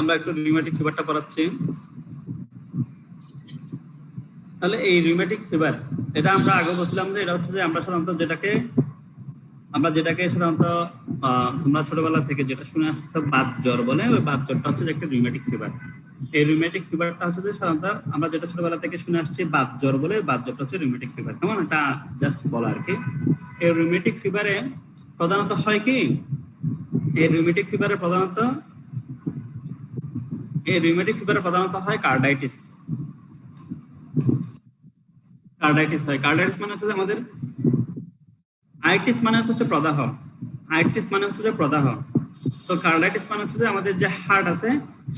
আমরা একটু রিউমেটিক ফিভারটা পড়াচ্ছি। তাহলে এই রিউমেটিক ফিভার এটা আমরা আগে বলছিলাম যে এটা হচ্ছে যে আমরা যেটাকে সাধারণত তোমরা ছোটবেলা থেকে যেটা শুনে আসছো বাত জ্বর বলে, ওই বাত জ্বরটা হচ্ছে যে একটা রিউমেটিক ফিভার। এই রিউমেটিক ফিভারটা হচ্ছে যে সাধারণত আমরা যেটা ছোটবেলা থেকে শুনে আসছি বাত জ্বর বলে, বাত জ্বরটা হচ্ছে রিউমেটিক ফিভার। কেমন, এটা জাস্ট বলা আর কি। এই রিউমেটিক ফিভারে প্রধানত হয় কি, এই রিউমেটিক ফিভারে প্রধানত হয় কার্ডাইটিস। কার্ডাইটিস হয়। কার্ডাইটিস মানে হচ্ছে যে আমাদের আইটিস মানে হচ্ছে প্রদাহ, আইটিস মানে হচ্ছে যে প্রদাহ। তো কার্ডাইটিস মানে হচ্ছে যে আমাদের যে হার্ট আছে,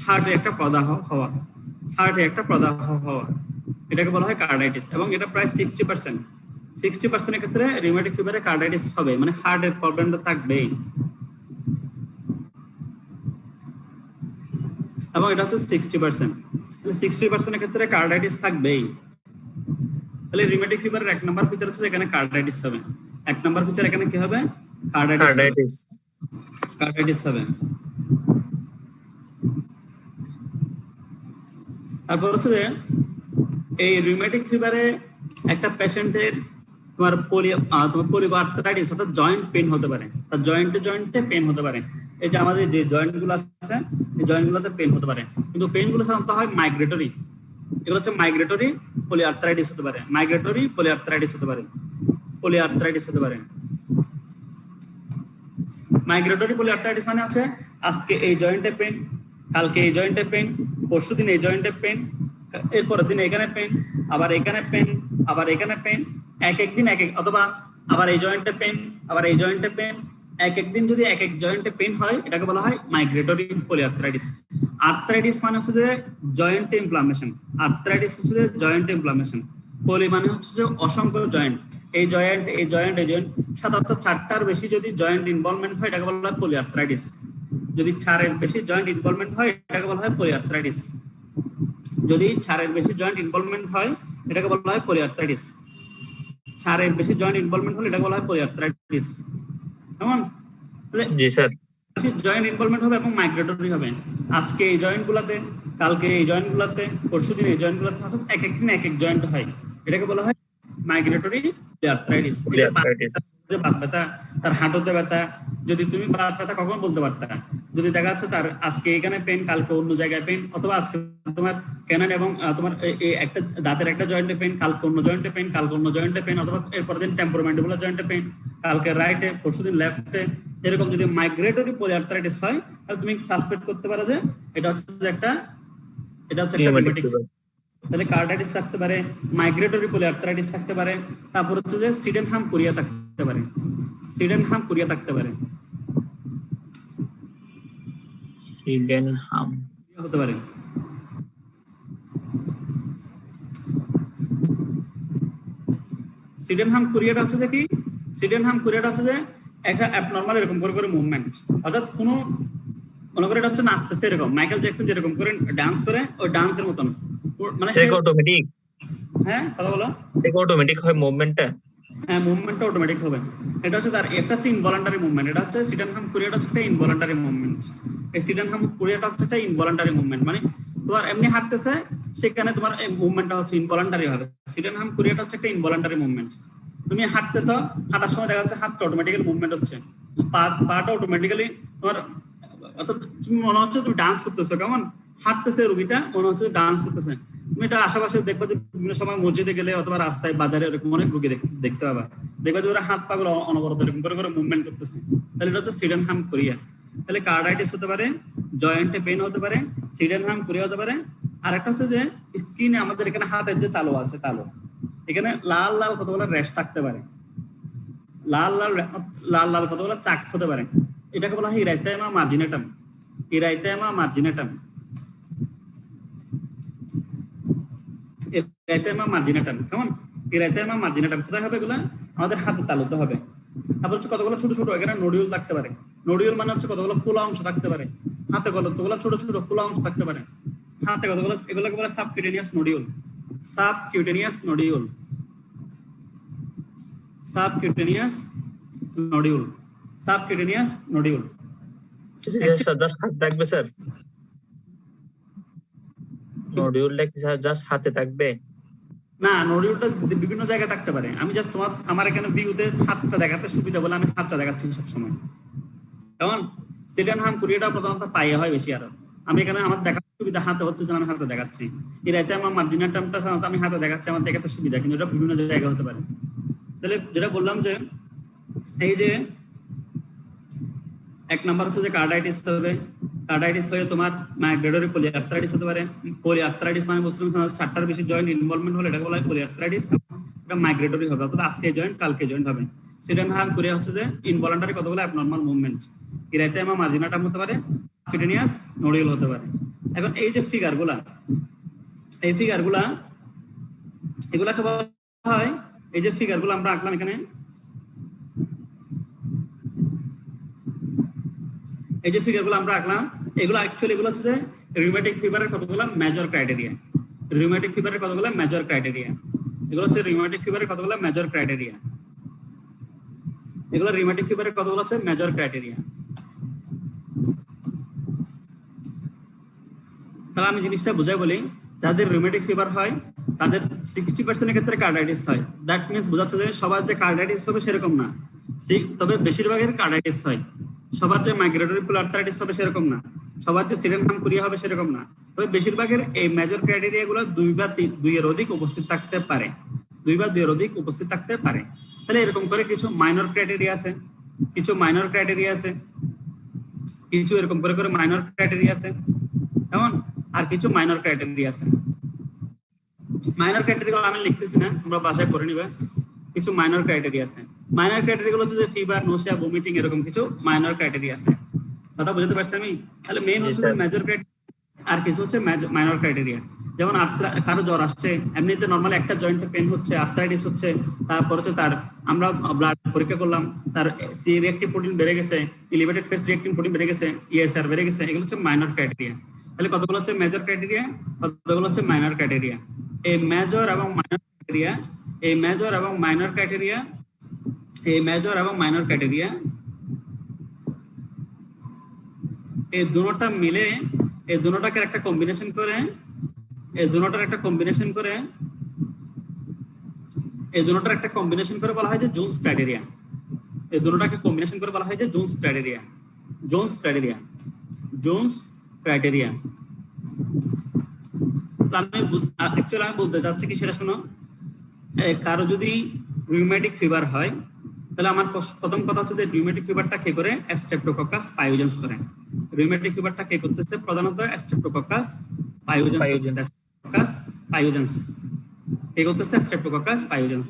হার্টে একটা প্রদাহ হওয়া, এটাকে বলা হয় কার্ডাইটিস। এবং এটা প্রায় 60% ক্ষেত্রে রিউমেটিক ফিভারে কার্ডাইটিস হবে, মানে হার্টের প্রবলেমটা থাকবেই। এবং এটা হচ্ছে 60% ক্ষেত্রে কার্ডাইটিস থাকবেই। তাহলে রিউমেটিক ফিভারের 1 নাম্বার ফিচার হচ্ছে এখানে কার্ডাইটিস হবে। 1 নাম্বার ফিচার এখানে কি হবে? কার্ডাইটিস হবে। তারপর হচ্ছে যে এই রিউমেটিক ফিভারে একটা পেশেন্টের তোমার পলিআর্থ্রাইটিস অর্থাৎ জয়েন্ট পেইন হতে পারে, তার জয়েন্টে পেইন হতে পারে। এই যে আমাদের যে জয়েন্ট গুলো আছে, এই জয়েন্ট গুলোতে পেইন হতে পারে, কিন্তু পেইন গুলো সাধারণত হয় মাইগ্রেটরি। এগুলো হচ্ছে মাইগ্রেটরি পলিআর্থ্রাইটিস হতে পারে, পলিআর্থ্রাইটিস হতে পারে। মাইগ্রেটরি পলিআর্থ্রাইটিস মানে হচ্ছে আজকে এই জয়েন্টে পেইন, কালকে এই জয়েন্টে পেইন, পরশুদিন এই জয়েন্টে পেইন, এরপরের দিন এখানে পেইন, আবার এখানে পেইন, আবার এখানে পেইন, এক দিন অথবা আবার এই জয়েন্টে পেইন, আবার এই জয়েন্টে পেইন, একদিন যদি এক জয়েন্টে পেইন হয়, এটাকে বলা হয় মাইগ্রেটরি পলিআর্থ্রাইটিস। আর্থ্রাইটিস মানে হচ্ছে যে জয়েন্টে ইনফ্লামেশন, পলি মানে হচ্ছে যে অসংখ্য জয়েন্ট, এই জয়েন্ট সাধারণত 4টার বেশি যদি জয়েন্ট ইনভলভমেন্ট হয়, এটাকে বলা হয় পলিআর্থ্রাইটিস। যদি 4-এর বেশি জয়েন্ট ইনভলভমেন্ট হয়, এটাকে বলা হয় পলিআর্থ্রাইটিস। যদি 4-এর বেশি জয়েন্ট ইনভলভমেন্ট হয়, এটাকে বলা হয় পলিআর্থ্রাইটিস। 4-এর বেশি জয়েন্ট ইনভলভমেন্ট হলে এটাকে বলা হয় পলিআর্থ্রাইটিস। কেমন? জি স্যার। জয়েন্ট ইনভলভমেন্ট হবে এবং মাইগ্রেটরি হবে। আজকে এই জয়েন্ট গুলাতে, কালকে এই জয়েন্ট গুলাতে, পরশুদিন এই জয়েন্ট গুলাতে, অর্থাৎ এক দিন এক জয়েন্ট হয়, এটাকে বলা হয় মাইগ্রেটরি পলিআর্থ্রাইটিস। যে বাত ব্যথা, তার হাঁটুতে ব্যথা, যদি তুমি বাত ব্যথা কখন বলতে পারতা? যদি দেখা যাচ্ছে তার আজকে এখানে পেন, কালকে অন্য জায়গায় পেন, অথবা আজকে তোমার ক্যানান এবং তোমার একটা দাঁতের একটা জয়েন্টে পেন, কালকে অন্য জয়েন্টে পেন, অথবা এরপর দিন টেম্পোরামেন্ডিবুলার জয়েন্টে পেন, কালকে রাইটে, পরশুদিন লেফটে। এরকম যদি মাইগ্রেটরি পলিআর্থ্রাইটিস হয়, তাহলে তুমি সাসপেক্ট করতে পারো যে এটা হচ্ছে একটা রিউমেটিক। তাহলে কার্ডাইটিস থাকতে পারে, মাইগ্রেটরি পলিআর্থ্রাইটিস থাকতে পারে, তারপর হচ্ছে যে সিডেনহাম কোরিয়া থাকতে পারে, হতে পারে। সিডেনহাম কোরিয়াটা হচ্ছে যে কি, একটা অ্যাবনরমাল এরকম করে মুভমেন্ট, অর্থাৎ কোনো মনে করে এটা হচ্ছে নাচতেছে এরকম, মাইকেল জ্যাকসন যেরকম করে ডান্স করে, ওই ডান্সের মতন, মানে অটোমেটিক। হ্যাঁ, কথা বলো। অটোমেটিক হয় মুভমেন্টটা? হ্যাঁ, মুভমেন্টটা অটোমেটিক হবে। এটা হচ্ছে তার একটা হচ্ছে ইনভলান্টারি মুভমেন্ট, এটা হচ্ছে সিডেনহাম কোরিয়াটা হচ্ছে একটা ইনভলান্টারি মুভমেন্ট। এই সিডেনহাম কোরিয়াটা হচ্ছে একটা ইনভলান্টারি মুভমেন্ট, মানে তোমার এমনি হাঁটতেছে, সেখানে তোমার এই মুভমেন্টটা হচ্ছে ইনভলান্টারি হবে। সিডেনহাম কোরিয়াটা হচ্ছে একটা ইনভলান্টারি মুভমেন্ট। তুমি হাঁটতেছো, হাঁটার সময় দেখা যাচ্ছে হাতটা অটোমেটিক্যালি মুভমেন্ট হচ্ছে, পাটা অটোমেটিক্যালি তোমার, অর্থাৎ তুমি মনে হচ্ছে তুমি ডান্স করতেছো। কেমন হাঁটতেছে রুগীটা, মনে হচ্ছে ডান্স করতেছে। তুমি এটা আশেপাশে দেখবা যে বিভিন্ন সময় মসজিদে গেলে অথবা রাস্তায় বাজারে এরকম অনেক রুগী দেখতে পাবা, দেখবা যে ওরা হাত পাগুলো অনবরত এরকম করে মুভমেন্ট করতেছে। তাহলে এটা হচ্ছে সিডেনহাম কোরিয়া। তাহলে কার্ডাইটিস হতে পারে, জয়েন্টে পেইন হতে পারে, সিডেনহাম কোরিয়া হতে পারে। আর একটা হচ্ছে যে স্কিনে আমাদের এখানে হাতের যে তালু আছে, এখানে লাল লাল কতগুলো র্যাশ থাকতে পারে, লাল লাল কতগুলো চাক হতে পারে। এটাকে বলা হয় ইরাইথেমা মার্জিনেটাম। কেমন? ইরাইথেমা মার্জিনেটাম কোথায় হবে? এগুলো আমাদের হাতে তালুতে হবে। তারপর হচ্ছে কতগুলো ছোট ছোট এখানে নোডিউল থাকতে পারে। নোডিউল মানে হচ্ছে কতগুলো ফোলা অংশ থাকতে পারে। হাতে কতগুলো ছোট ছোট ফোলা অংশ থাকতে পারে। হাতে কতগুলো, এগুলোকে বলে সাবকিউটেনিয়াস নোডিউল। Subcutaneous nodule. 10 হাত থাকবে স্যার? নডিউলটা কি জাস্ট হাতে থাকবে? না, নডিউলটা বিভিন্ন জায়গায় থাকতে পারে। আমি জাস্ট আমার এখানে ভিউতে হাতটা দেখাতে সুবিধা বলে আমি হাতটা দেখাচ্ছি সবসময়। যেমন সিডেনহাম কোরিয়াটা প্রধানত পায়ে হয় বেশি। আরো আমি এখানে আমার দেখার সুবিধা হাতে হচ্ছে, যেন আমি হাতে দেখাচ্ছি। এর আইতে আমার মার্জিনাল টার্মটা সাধারণত আমি হাতে দেখাচ্ছি, আমার দেখাতে সুবিধা, কিন্তু এটা বিভিন্ন জায়গায় হতে পারে। তাহলে যেটা বললাম যে এই যে এক নাম্বার হচ্ছে যে কার্ডাইটিস হবে। কার্ডাইটিস হয়ে তোমার মাইগ্রেটরি পলিআর্থ্রাইটিস হতে পারে। পলিআর্থ্রাইটিস মানে বলছিলাম চারটার বেশি জয়েন্ট ইনভলভমেন্ট হলে এটাকে বলা হয় পলিআর্থ্রাইটিস। এটা মাইগ্রেটরি হবে, অর্থাৎ আজকে জয়েন্ট কালকে জয়েন্ট হবে। সিডেনহাম কোরিয়া হচ্ছে যে ইনভলান্টারি কতগুলো অ্যাবনরমাল মুভমেন্ট। এরাইতে আমার মার্জিনাল টার্ম হতে পারে, কিউটেনিয়াস নোডিউল হতে পারে। এখন এই যে ফিগারগুলা, এই ফিগারগুলা এগুলাকে বলা হয়, এই যে ফিগারগুলো আমরা আঁকলাম এখানে, এই যে ফিগারগুলো আমরা আঁকলাম, এগুলো অ্যাকচুয়ালি এগুলো হচ্ছে যে রিউমেটিক ফিভারের কতগুলো মেজর ক্রাইটেরিয়া। রিউমেটিক ফিভারের কতগুলো মেজর ক্রাইটেরিয়া, এগুলো হচ্ছে রিউমেটিক ফিভারের কতগুলো মেজর ক্রাইটেরিয়া। এগুলো রিউমেটিক ফিভারের কতগুলো হচ্ছে মেজর ক্রাইটেরিয়া। তাহলে আমি জিনিসটা বুঝাই বলি, যাদের রিউমেটিক ফিভার হয় তাদের 60% এর ক্ষেত্রে কার্ডাইটিস হয়। দ্যাট মিন্স বোঝাচ্ছে যে সবার যে কার্ডাইটিস হবে সেরকম না, তবে বেশিরভাগের কার্ডাইটিস হয়। সবার যে মাইগ্রেটরি পলিআর্থ্রাইটিস হবে সেরকম না, সবার যে সিডেনহাম কোরিয়া হবে সেরকম না। তবে বেশিরভাগের এই মেজর ক্রাইটেরিয়া গুলো 2 বা 2 এর অধিক উপস্থিত থাকতে পারে, 2 বা 2 এর অধিক উপস্থিত থাকতে পারে। তাহলে এরকম করে কিছু মাইনর ক্রাইটেরিয়া আছে, কিছু মাইনর ক্রাইটেরিয়া আছে, কিছু এরকম করে করে মাইনর ক্রাইটেরিয়া আছে, কেমন, আর কিছু মাইনর ক্রাইটেরিয়া আছে। মাইনর ক্রাইটেরিয়া আমি লিখতেছি না, তোমরা বাসায় পড়ে নিবে। কিছু মাইনর ক্রাইটেরিয়া আছে। মাইনর ক্রাইটেরিয়া গুলো হচ্ছে যে ফিভার, নোসিয়া, ভমিটিং, এরকম কিছু মাইনর ক্রাইটেরিয়া আছে। কথা বুঝতে পারছি আমি? তাহলে মেইন হচ্ছে যে মেজর ক্রাইটেরিয়া, আর কিছু হচ্ছে মাইনর ক্রাইটেরিয়া। যেমন কারো জ্বর আসছে, এমনিতে নরমালি একটা জয়েন্টে পেন হচ্ছে, আর্থ্রাইটিস হচ্ছে, তারপর হচ্ছে তার আমরা ব্লাড পরীক্ষা করলাম, তার সি রিঅ্যাক্টিভ প্রোটিন বেড়ে গেছে, এলিভেটেড ফেস রিঅ্যাক্টিভ প্রোটিন বেড়ে গেছে, ইএসআর বেড়ে গেছে, এগুলো হচ্ছে মাইনর ক্রাইটেরিয়া। তাহলে কতগুলো হচ্ছে মেজর ক্রাইটেরিয়া, কতগুলো হচ্ছে মাইনর ক্রাইটেরিয়া। এই মেজর এবং মাইনর ক্রাইটেরিয়া, এই মেজর এবং মাইনর ক্রাইটেরিয়া, এই মেজর এবং মাইনর ক্রাইটেরিয়া, এই দুটোটা মিলে, এই দুটোটাকে একটা কম্বিনেশন করে, এই দুটোটার একটা কম্বিনেশন করে, এই দুটোটার একটা কম্বিনেশন করে বলা হয় যে জোন্স ক্রাইটেরিয়া। এই দুটোটাকে কম্বিনেশন করে বলা হয় যে Jones criteria. Jones criteria, Jones criteria. আমি বলতে চাচ্ছি কি সেটা শোনো। কারো যদি রিউমেটিক ফিভার হয়, তাহলে আমার প্রথম কথা হচ্ছে যে রিউমেটিক ফিভারটা কে করে? স্ট্রেপ্টোককাস পাইওজেন্স করে। রিউমেটিক ফিভারটা কে করতেছে? প্রধানত স্ট্রেপ্টোককাস পাইওজেন্স করতেছে। স্ট্রেপ্টোককাস পাইওজেন্স কে করতেছে? স্ট্রেপ্টোককাস পাইওজেন্স।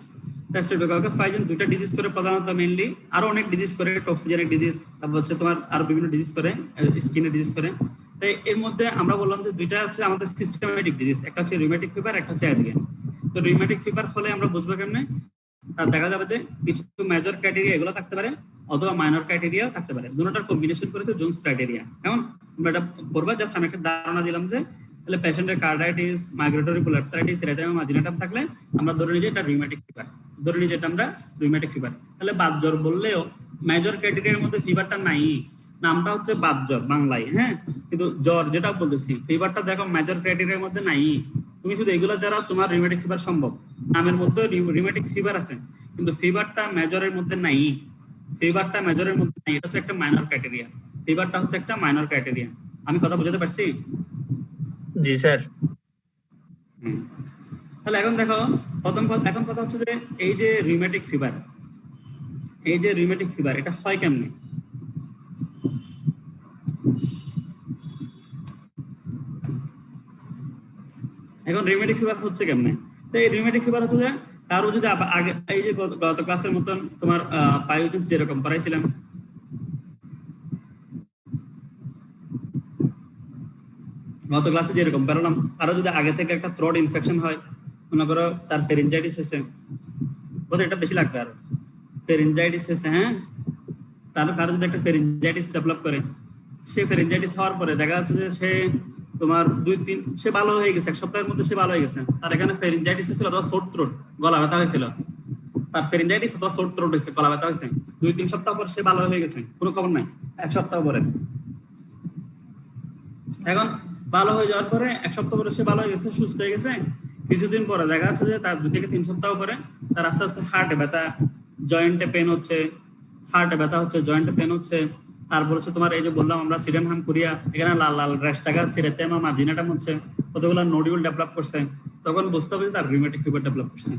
স্ট্রেপ্টোককাস পাইওজেন্স দুইটা ডিজিজ করে প্রধানত, মেইনলি আরো অনেক ডিজিজ করে, টক্সিজেনিক ডিজিজ, তারপর হচ্ছে তোমার আরো বিভিন্ন ডিজিজ করে, স্কিনের ডিজিজ করে। তাই এর মধ্যে আমরা বললাম যে দুইটা হচ্ছে আমাদের সিস্টেমেটিক ডিজিজ, একটা হচ্ছে রিউমেটিক ফিভার, একটা হচ্ছে অ্যাজিয়া। তো রিউমেটিক ফিভার হলে আমরা বুঝবো কেমনে? তার দেখা যাবে যে কিছু মেজর ক্রাইটেরিয়া এগুলো থাকতে পারে, অথবা মাইনর ক্রাইটেরিয়া থাকতে পারে। দুটোটার কম্বিনেশন করে তো জোন্স ক্রাইটেরিয়া। এখন তোমরা এটা পড়বা, জাস্ট আমি একটা ধারণা দিলাম যে তাহলে পেশেন্টের carditis, migratory polyarthritis, erythema, marginal term থাকলে আমরা ধরে নিই যে এটা রিউমেটিক ফিভার, ধরে নিই যে এটা আমরা রিউমেটিক ফিভার। তাহলে বাত জ্বর বললেও মেজর ক্রাইটেরিয়ার মধ্যে ফিভারটা নাই, নামটা হচ্ছে বাত জ্বর বাংলায়, হ্যাঁ, কিন্তু জ্বর যেটা বলতেছি ফিভারটা দেখো মেজর ক্রাইটেরিয়ার মধ্যে নাই। তুমি শুধু এগুলো দ্বারা তোমার রিউমেটিক ফিভার সম্ভব। নামের মধ্যে রিউমেটিক ফিভার আছে, কিন্তু ফিভারটা মেজরের মধ্যে নাই, ফিভারটা মেজরের মধ্যে নাই। এটা হচ্ছে একটা মাইনর ক্রাইটেরিয়া, ফিভারটা হচ্ছে একটা মাইনর ক্রাইটেরিয়া। আমি কথা বুঝাতে পারছি? জি স্যার। তাহলে এখন দেখো, এখন কথা হচ্ছে যে এই যে রিউমেটিক ফিভার, এই যে রিউমেটিক ফিভার এটা হয় কেমনে? এখন রিউমেটিক ফিভার হচ্ছে কেমনে? তো এই রিউমেটিক ফিভার হচ্ছে যে কারো যদি আগে এই যে গত ক্লাসের মতন তোমার পাইওজেন্স যেরকম পড়াইছিলাম, গত ক্লাসে যেরকম বেরোলাম, কারো যদি আগে থেকে একটা থ্রোট ইনফেকশন হয়, মনে করো তার ফেরিনজাইটিস হয়েছে, ওদের এটা বেশি লাগবে, আর ফেরিনজাইটিস হয়েছে, হ্যাঁ, তাহলে কারো যদি একটা ফেরিনজাইটিস ডেভেলপ করে, সে ফেরিনজাইটিস হওয়ার পরে দেখা যাচ্ছে যে সে তোমার সে ভালো হয়ে গেছে, এক সপ্তাহের মধ্যে সে ভালো হয়ে গেছে, তার এখানে ফেরিনজাইটিস হয়েছিল অথবা সোর থ্রোট, গলা ব্যথা হয়েছিল, তার ফেরিনজাইটিস অথবা সোর থ্রোট হয়েছে, গলা ব্যথা হয়েছে, 2-3 সপ্তাহ পর সে ভালো হয়ে গেছে, কোনো খবর নাই, এক সপ্তাহ পরে। এখন ভালো হয়ে যাওয়ার পরে এক সপ্তাহ পরে সে ভালো হয়ে গেছে, সুস্থ হয়ে গেছে। কিছুদিন পরে দেখা যাচ্ছে যে তার 2 থেকে 3 সপ্তাহ পরে তার আস্তে আস্তে হার্টে ব্যথা, জয়েন্টে পেন হচ্ছে, হার্টে ব্যথা হচ্ছে, জয়েন্টে পেন হচ্ছে। তারপর হচ্ছে তোমার এই যে বললাম আমরা সিডেনহাম কোরিয়া, এখানে লাল লাল র্যাশ দেখা যাচ্ছে, রেতেমা মার্জিনাটাম হচ্ছে, কতগুলো নোডিউল ডেভেলপ করছে। তখন বুঝতে হবে যে তার রিউমেটিক ফিভার ডেভেলপ করছে।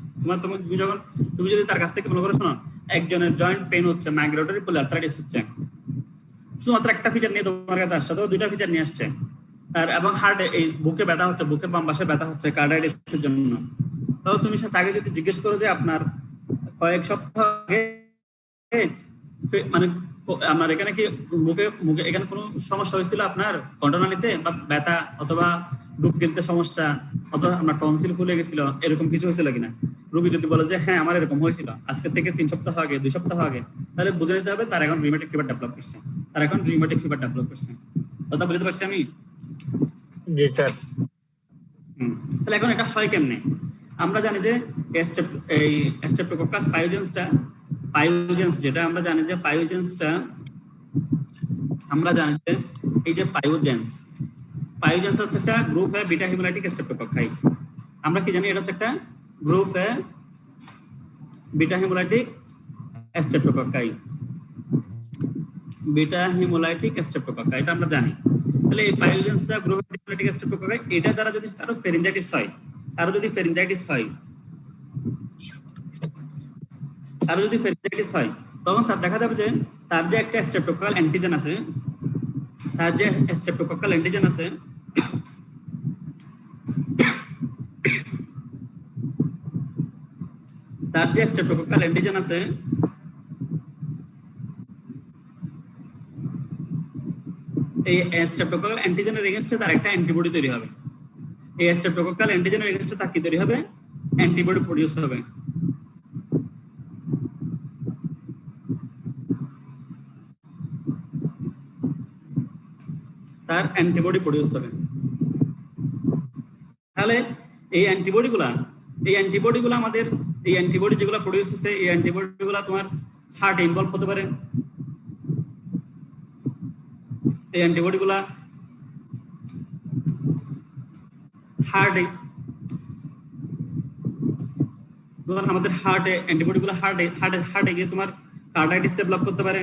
তুমি যদি তার কাছ থেকে মনে করো, শোনো একজনের জয়েন্ট পেন হচ্ছে, মাইগ্রেটরি পলিআর্থ্রাইটিস হচ্ছে, শুধুমাত্র একটা ফিচার নিয়ে তোমার কাছে আসছে, তো 2টা ফিচার নিয়ে আসছে তার, এবং হার্টে এই বুকে ব্যথা হচ্ছে, বুকের বাম পাশে ব্যথা হচ্ছে কার্ডিয়াইটিসের জন্য। তো তুমি তাকে যদি জিজ্ঞেস করো যে আপনার কয়েক সপ্তাহ আগে মানে আমার এখানে কি মুখে মুখে এখানে কোনো সমস্যা হয়েছিল আপনার কণ্ঠনালীতে, বা ব্যথা অথবা ডুব গিলতে সমস্যা, অথবা আপনার টনসিল ফুলে গেছিল, এরকম কিছু হয়েছিল কিনা? রোগী যদি বলে যে হ্যাঁ আমার এরকম হয়েছিল আজকে থেকে 3 সপ্তাহ আগে, 2 সপ্তাহ আগে, তাহলে বুঝে নিতে হবে তার এখন রিউমেটিক ফিভার ডেভেলপ করছে, তার এখন রিউমেটিক ফিভার ডেভেলপ করছে। কথা বুঝতে পারছি আমি? জি স্যার। তাহলে এখন এটা হয় কেমনে? আমরা জানি যে এই স্ট্রেপ্টোকক্কাস পায়োজেন্স যেটা আমরা জানি যে আমরা জানি যে এই যে পায়োজেন্স হচ্ছে একটা group A beta haemolytic streptococci. আমরা কি জানি এটা হচ্ছে একটা group A beta haemolytic streptococci, এটা আমরা জানি। তাহলে এই পায়োজেন্সটা গ্রুপ এ হিমোলাইটিক স্ট্রেপ্টোকক্কাই, এটা দ্বারা যদি কারো ফেরিনজাইটিস হয়, তখন তার দেখা যাবে যে তার যে একটা স্ট্রেপ্টোকক্কাল অ্যান্টিজেন আছে, এই স্ট্রেপ্টোকক্কাল অ্যান্টিজেনের এগেইনস্টে তার একটা অ্যান্টিবডি তৈরি হবে। এই স্ট্রেপ্টোকক্কাল অ্যান্টিজেনের এগেইনস্টে তার কি তৈরি হবে? অ্যান্টিবডি প্রডিউস হবে। তাহলে এই অ্যান্টিবডিগুলো আমাদের, এই অ্যান্টিবডি যেগুলো প্রডিউস হচ্ছে, এই অ্যান্টিবডিগুলো তোমার হার্ট ইনভলভ হতে পারে। এই অ্যান্টিবডিগুলো আমাদের হার্টে গিয়ে তোমার কার্ডিয়াইটিস ডেভেলপ করতে পারে।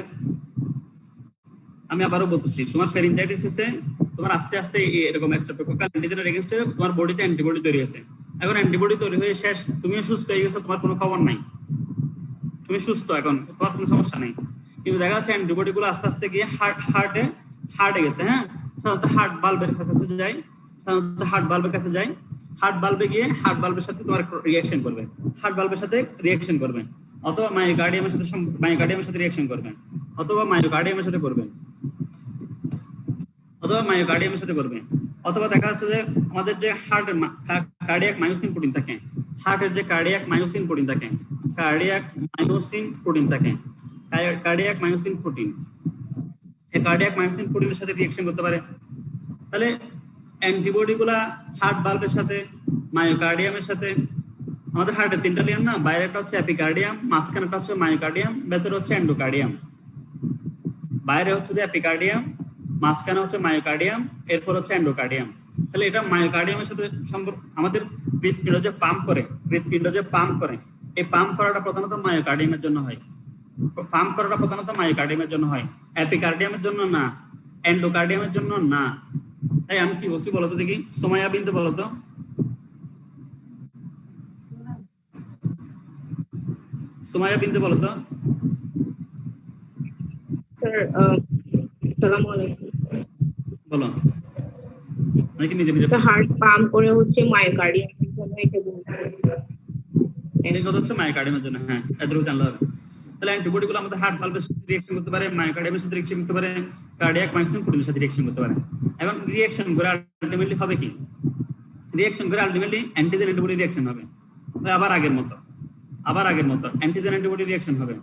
আমি আবারও বলতেছি, তোমার ফেরিনজাইটিস হচ্ছে, তোমার আস্তে আস্তে এরকম স্ট্রেপ্টোকক্কাল অ্যান্টিজেনের এগেইনস্টে তোমার বডিতে অ্যান্টিবডি তৈরি হয়েছে। এখন অ্যান্টিবডি তৈরি হয়ে শেষ, তুমিও সুস্থ হয়ে গেছো, তোমার কোনো খবর নাই, তুমি সুস্থ, এখন তোমার কোনো সমস্যা নেই। কিন্তু দেখা যাচ্ছে অ্যান্টিবডি গুলো আস্তে আস্তে গিয়ে হার্টে গেছে। হ্যাঁ, সাধারণত হার্ট বাল্বের কাছে যায়, হার্ট বাল্বে গিয়ে হার্ট বাল্বের সাথে তোমার রিঅ্যাকশন করবে, অথবা মায়োকার্ডিয়ামের সাথে রিঅ্যাকশন করবে, অথবা মায়োকার্ডিয়ামের সাথে করবে, অথবা দেখা যাচ্ছে যে আমাদের যে হার্টের কার্ডিয়াক মায়োসিন প্রোটিন থাকে, কার্ডিয়াক মায়োসিন প্রোটিনের সাথে রিঅ্যাকশন করতে পারে। তাহলে অ্যান্টিবডি গুলা হার্ট বাল্বের সাথে, মায়োকার্ডিয়ামের সাথে, আমাদের হার্টে 3টা লেয়ার না, বাইরেটা হচ্ছে এপিকার্ডিয়াম, মাঝখানেটা হচ্ছে মায়োকার্ডিয়াম, ভেতরে হচ্ছে এন্ডোকার্ডিয়াম। বাইরে হচ্ছে যে এপিকার্ডিয়াম, মাঝখানে হচ্ছে মায়োকার্ডিয়াম, এরপর হচ্ছে এন্ডোকার্ডিয়াম। তাহলে এটা মায়োকার্ডিয়ামের সাথে আমাদের হৃৎপিণ্ড যে পাম্প করে, এই পাম্প করাটা প্রধানত মায়োকার্ডিয়ামের জন্য হয়, এপিকার্ডিয়ামের জন্য না, এন্ডোকার্ডিয়ামের জন্য না। তাই আমি কি বলছি বলতো দেখি, সোমায়া বিনতে বলতো। বলো নাকি নিজে হার্ট পাম্প করে হচ্ছে মায়োকার্ডিয়ামের জন্য, এটা বলতে এই কথা হচ্ছে মায়োকার্ডিয়ামের জন্য। হ্যাঁ, এতটুকু জানলে হবে। তাহলে অ্যান্টিবডি গুলো আমাদের হার্ট বাল্বের সাথে রিঅ্যাকশন করতে পারে, মায়োকার্ডিয়ামের সাথে রিঅ্যাকশন করতে পারে, কার্ডিয়াক মায়োসিন প্রোটিনের সাথে রিঅ্যাকশন করতে পারে। এখন রিঅ্যাকশন করে আলটিমেটলি হবে কি? অ্যান্টিজেন অ্যান্টিবডি রিঅ্যাকশন হবে, আবার আগের মতো অ্যান্টিজেন অ্যান্টিবডি রিঅ্যাকশন হবে।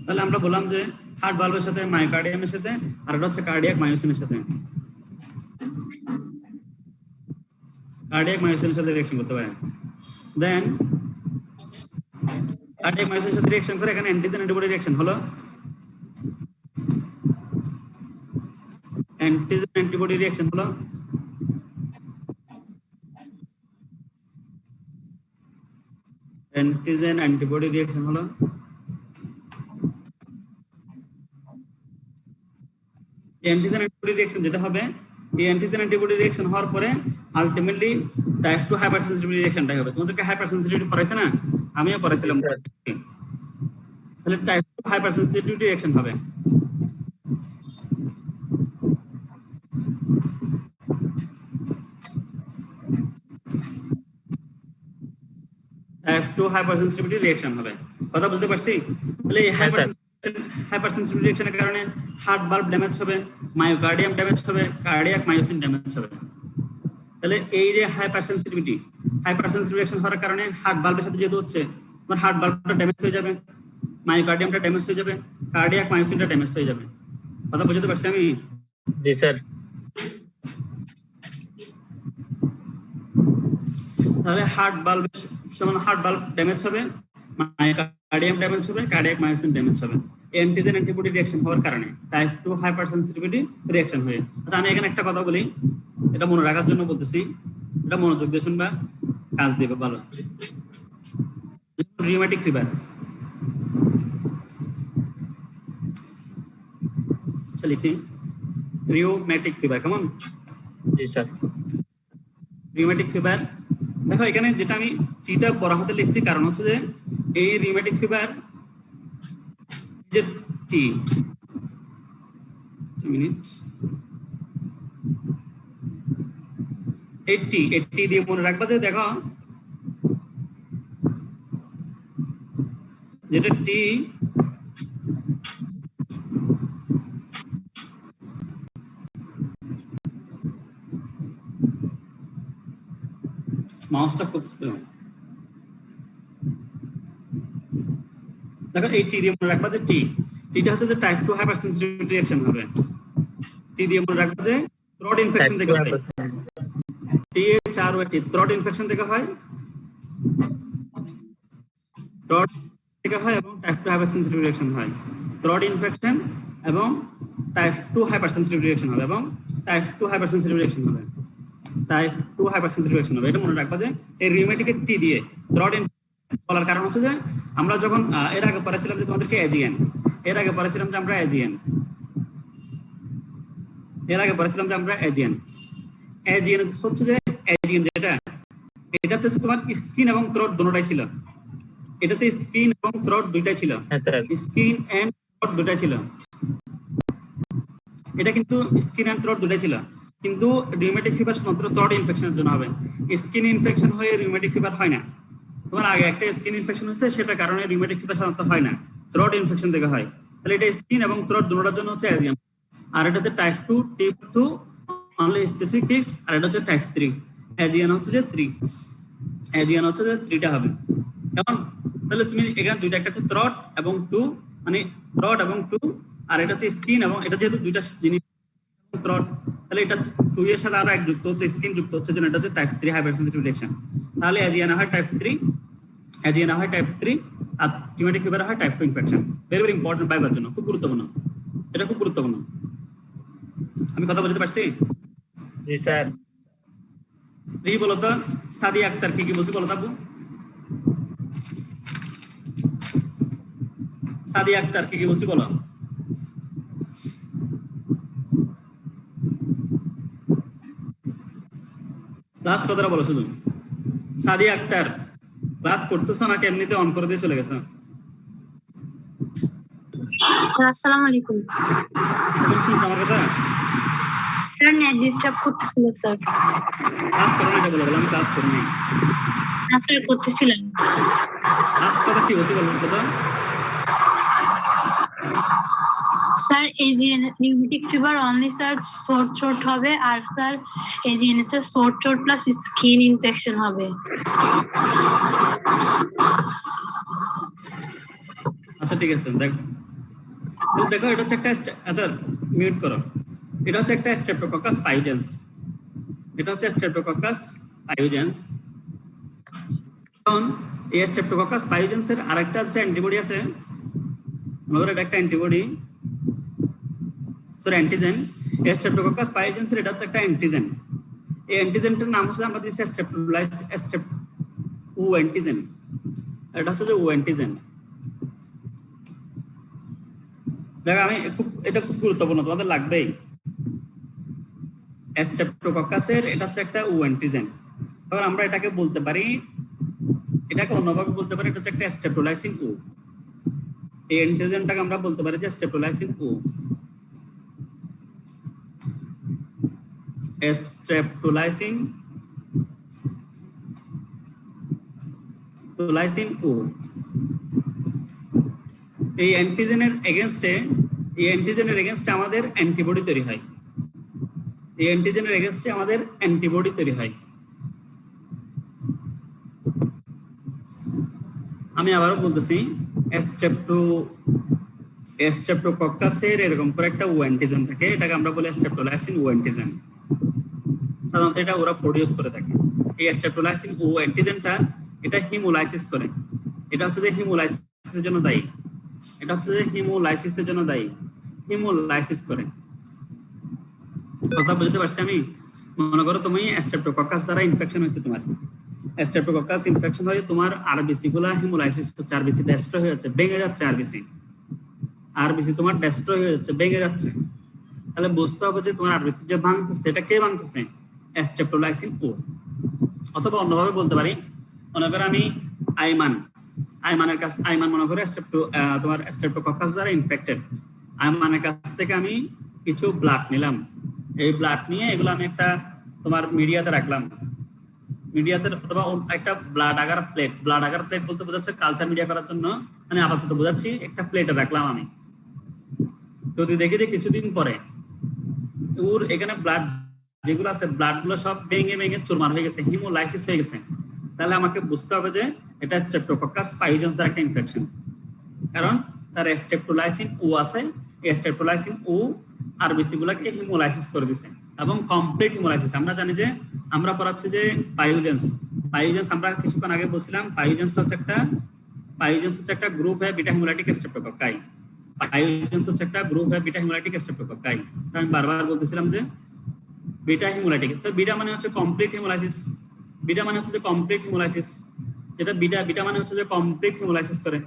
তাহলে আমরা বললাম যে হার্ট বাল্বের সাথে, মায়োকার্ডিয়ামের সাথে, আর এটা হচ্ছে কার্ডিয়াক মায়োসিনের সাথে রিঅ্যাকশন করতে পারে। দেন কার্ডিয়াক মায়োসিনের সাথে রিঅ্যাকশন করে এখানে অ্যান্টিজেন অ্যান্টিবডি রিঅ্যাকশন হলো। অ্যান্টিজেন অ্যান্টিবডি রিঅ্যাকশন হলো অ্যান্টিজেন অ্যান্টিবডি রিঅ্যাকশন হলো অ্যান্টিজেন অ্যান্টিবডি রিঅ্যাকশন যেটা হবে, এই অ্যান্টিজেন অ্যান্টিবডি রিঅ্যাকশন হওয়ার পরে আলটিমেটলি টাইপ 2 হাইপার সেনসিটিভিটি রিঅ্যাকশনটাই হবে। তোমাদেরকে হাইপার সেনসিটিভিটি পড়াইছে না, আমিও পড়াইছিলাম। তাহলে টাইপ 2 হাইপার সেনসিটিভিটি রিঅ্যাকশন হবে। টাইপ 2 হাইপার সেনসিটিভিটি রিঅ্যাকশন হবে। কথা বুঝতে পারছি? তাহলে এই হাইপার সেনসিটিভিটি রিঅ্যাকশনের কারণে হার্ট ভালভ ড্যামেজ হবে, মায়োকার্ডিয়াম ড্যামেজ হবে, কার্ডিয়াক মায়োসিন ড্যামেজ হবে। তাহলে এই যে হাইপার সেনসিটিভিটি রিঅ্যাকশন হওয়ার কারণে হার্ট ভালভের সাথে যেহেতু হচ্ছে, তোমার হার্ট ভালভটা ড্যামেজ হয়ে যাবে, মায়োকার্ডিয়ামটা ড্যামেজ হয়ে যাবে, কার্ডিয়াক মায়োসিনটা ড্যামেজ হয়ে যাবে। কথা বুঝতে পারছি আমি? জি স্যার। তাহলে হার্ট ভালভ ড্যামেজ হবে, মায়োকার্ডিয়াম ড্যামেজ হবে, কার্ডিয়াক মায়োসিন ড্যামেজ হবে অ্যান্টিজেন অ্যান্টিবডি রিঅ্যাকশন হওয়ার কারণে, টাইপ 2 হাইপার সেনসিটিভিটি রিঅ্যাকশন হয়ে। আচ্ছা আমি এখানে একটা কথা বলি, এটা মনে রাখার জন্য বলতেছি, এটা মনোযোগ দিয়ে শুনবা, কাজ দিবে ভালো। রিউমেটিক ফিভার, আচ্ছা লিখি রিউমেটিক ফিভার, কেমন? জি স্যার। রিউমেটিক ফিভার, দেখো এখানে যেটা আমি টিটা বড় হাতে লিখছি কারণ হচ্ছে যে এই রিউমেটিক ফিভার যে টি মিনিট এই টি দিয়ে মনে রাখবা যে দেখো যেটা টি মাউসটা খুব দেখো এই টি দিয়ে মনে রাখবা যে টিটা হচ্ছে যে টাইপ 2 হাইপার সেনসিটিভিটি রিঅ্যাকশন হবে। টি দিয়ে মনে রাখবা যে থ্রোট ইনফেকশন থেকে হয়, টি থ্রোট ইনফেকশন থেকে হয়, থ্রোট থেকে হয় এবং টাইপ 2 হাইপার সেনসিটিভ রিঅ্যাকশন হয়। থ্রোট ইনফেকশন এবং টাইপ 2 হাইপার সেনসিটিভ রিঅ্যাকশন হবে এবং টাইপ 2 হাইপার সেনসিটিভ রিঅ্যাকশন হবে, টাইপ 2 হাইপার সেনসিটিভ রিঅ্যাকশন হবে। এটা মনে রাখবা যে এই রিউমেটিকের টি দিয়ে থ্রোট বলার কারণ হচ্ছে যে আমরা যখন এর আগে পড়াছিলাম যে তোমাদেরকে এজিএন, এর আগে পড়াছিলাম যে আমরা এজিএন হচ্ছে যে এজিএন যেটা এটাতে হচ্ছে তোমার স্কিন এবং থ্রোট দুটোটাই ছিল, এটাতে স্কিন এবং থ্রোট দুইটাই ছিল, স্কিন এন্ড থ্রোট দুইটাই ছিল, এটা কিন্তু স্কিন এন্ড থ্রোট দুইটাই ছিল। কিন্তু রিউমেটিক ফিভার মাত্র থ্রোট ইনফেকশনের জন্য হবে, স্কিন ইনফেকশন হয়ে রিউমেটিক ফিভার হয় না। তোমার আগে একটা স্কিন ইনফেকশন হচ্ছে সেটার কারণে রিউমেটিক ফিভার সাধারণত হয় না, থ্রোট ইনফেকশন থেকে হয়। তাহলে এটা স্কিন এবং থ্রোট দুটোটার জন্য হচ্ছে এজিএন। আর এটাতে টাইপ 2 অনলি স্পেসিফিক ফিক্সড, আর এটা হচ্ছে টাইপ 3 এজিএন হচ্ছে যে 3টা হবে। কেমন? তাহলে তুমি এখানে দুইটা, একটা হচ্ছে থ্রোট এবং 2 মানে থ্রোট এবং 2, আর এটা হচ্ছে স্কিন এবং এটা যেহেতু দুইটা জিনিস থ্রোট, তাহলে এটা 2 এর সাথে আরো এক যুক্ত হচ্ছে, স্কিন যুক্ত হচ্ছে, জন্য এটা হচ্ছে টাইপ 3 হাইপার সেনসিটিভ রিঅ্যাকশন। তাহলে এজিএন হয় টাইপ 3, আর রিউমেটিক ফিভার হয় টাইপ 2 ইনফেকশন। ভেরি ইম্পর্টেন্ট ভাইবার জন্য, খুব গুরুত্বপূর্ণ, এটা খুব গুরুত্বপূর্ণ। আমি কথা বুঝতে পারছি? জি স্যার। দেখি বলো তো সাদিয়া আক্তার কি বলছি, বলো তাবু। সাদিয়া আক্তার কি বলছি বলো। লাস্ট কথাটা বলো শুধু। সাদিয়া আক্তার ক্লাস করতেছ নাকি এমনিতে অন করে দিয়ে চলে গেছে? আসসালামু আলাইকুম তুমি শুনছো আমার কথা? স্যার নেট ডিস্টার্ব করতেছিল স্যার। ক্লাস করো না, বলো বলো আমি ক্লাস করি নাই। হ্যাঁ স্যার করতেছিলাম। লাস্ট কথা কি বলছি বলো কথা। Sir AGN rheumatic fever only sir sore throat হবে, আর sir AGN sir sore throat plus skin infection হবে। আচ্ছা ঠিক আছে, দেখো এটা হচ্ছে একটা, আচ্ছা মিউট করো। এটা হচ্ছে একটা স্ট্রেপ্টোকক্কাস পাইওজেন্স, এখন এই স্ট্রেপ্টোকক্কাস পাইওজেন্সের আরেকটা হচ্ছে অ্যান্টিবডি আছে, মনে করো এটা একটা অ্যান্টিবডি, সরি অ্যান্টিজেন। স্ট্রেপ্টোকক্কাস পাইওজেন্স এটা হচ্ছে একটা অ্যান্টিজেন। এই অ্যান্টিজেনটার নাম হচ্ছে আমরা দিচ্ছি ও অ্যান্টিজেন। এটা হচ্ছে যে ও অ্যান্টিজেন। দেখো এটা খুব গুরুত্বপূর্ণ, তোমাদের লাগবেই। স্ট্রেপ্টোকক্কাসের এটা হচ্ছে একটা ও অ্যান্টিজেন। তখন আমরা এটাকে বলতে পারি, এটাকে অন্যভাবে বলতে পারি, এটা হচ্ছে একটা স্ট্রেপ্টোলাইসিন ও। এই অ্যান্টিজেনটাকে আমরা বলতে পারি যে স্ট্রেপ্টোলাইসিন ও। স্ট্রেপ্টোলাইসিন ও এই অ্যান্টিজেনের এগেইনস্টে আমাদের অ্যান্টিবডি তৈরি হয়। এই অ্যান্টিজেনের এগেইনস্টে আমাদের অ্যান্টিবডি তৈরি হয়। আমি আবারও বলতেছি, স্ট্রেপ্টোকক্কাসের এরকম করে একটা ও অ্যান্টিজেন থাকে, এটাকে আমরা বলি স্ট্রেপ্টোলাইসিন ও অ্যান্টিজেন। সাধারণত এটা ওরা প্রডিউস করে থাকে। এই স্ট্রেপ্টোলাইসিন ও অ্যান্টিজেনটা এটা হিমোলাইসিস করে। এটা হচ্ছে যে হিমোলাইসিসের জন্য দায়ী। হিমোলাইসিস করে। কথা বুঝতে পারছি আমি? মনে করো তুমি স্ট্রেপ্টোকক্কাস দ্বারা ইনফেকশন হয়েছে, তোমার স্ট্রেপ্টোকক্কাস ইনফেকশন হয়ে তোমার আরবিসি গুলা হিমোলাইসিস হচ্ছে, আরবিসি ডেস্ট্রয় হয়ে যাচ্ছে, ভেঙে যাচ্ছে। আরবিসি তোমার ডেস্ট্রয় হয়ে যাচ্ছে, ভেঙে যাচ্ছে। তাহলে বুঝতে হবে যে তোমার আরবিসি যে ভাঙতেছে, এটা কে ভাঙতেছে? স্ট্রেপ্টোলাইসিন ও। অথবা অন্যভাবে বলতে পারি, মনে করো আমি আইমান মনে করে তোমার স্ট্রেপ্টোকক্কাস দ্বারা ইনফেক্টেড। আইমানের কাছ থেকে আমি কিছু ব্লাড নিলাম। এই ব্লাড নিয়ে এগুলো আমি একটা তোমার মিডিয়াতে রাখলাম। মিডিয়াতে অথবা একটা ব্লাড আগার প্লেট বলতে বোঝাচ্ছে কালচার মিডিয়া করার জন্য, মানে আপাতত বোঝাচ্ছি, একটা প্লেটে রাখলাম আমি। যদি দেখি যে কিছুদিন পরে ওর এখানে ব্লাড যেগুলো আছে, ব্লাড গুলো সব ভেঙে চুরমার হয়ে গেছে, হিমোলাইসিস হয়ে গেছে, তাহলে আমাকে বুঝতে হবে যে এটা স্ট্রেপ্টোকক্কাস পাইওজেন্স দ্বারা একটা ইনফেকশন। কারণ তার স্ট্রেপ্টোলাইসিন ও আছে। এই স্ট্রেপ্টোলাইসিন ও আরবিসি গুলাকে হিমোলাইসিস করে দিছে, এবং কমপ্লিট হিমোলাইসিস। আমরা জানি যে আমরা পড়াচ্ছি যে পাইওজেন্স আমরা কিছুক্ষণ আগে বলছিলাম, পাইওজেন্স হচ্ছে একটা গ্রুপ হয় বিটা হিমোলাইটিক স্ট্রেপ্টোকক্কাই। আমি বারবার বলতেছিলাম যে বিটা হিমোলাইটিক। তো বিটা মানে হচ্ছে কমপ্লিট হিমোলাইসিস। যেটা বিটা মানে হচ্ছে যে কমপ্লিট হিমোলাইসিস করে।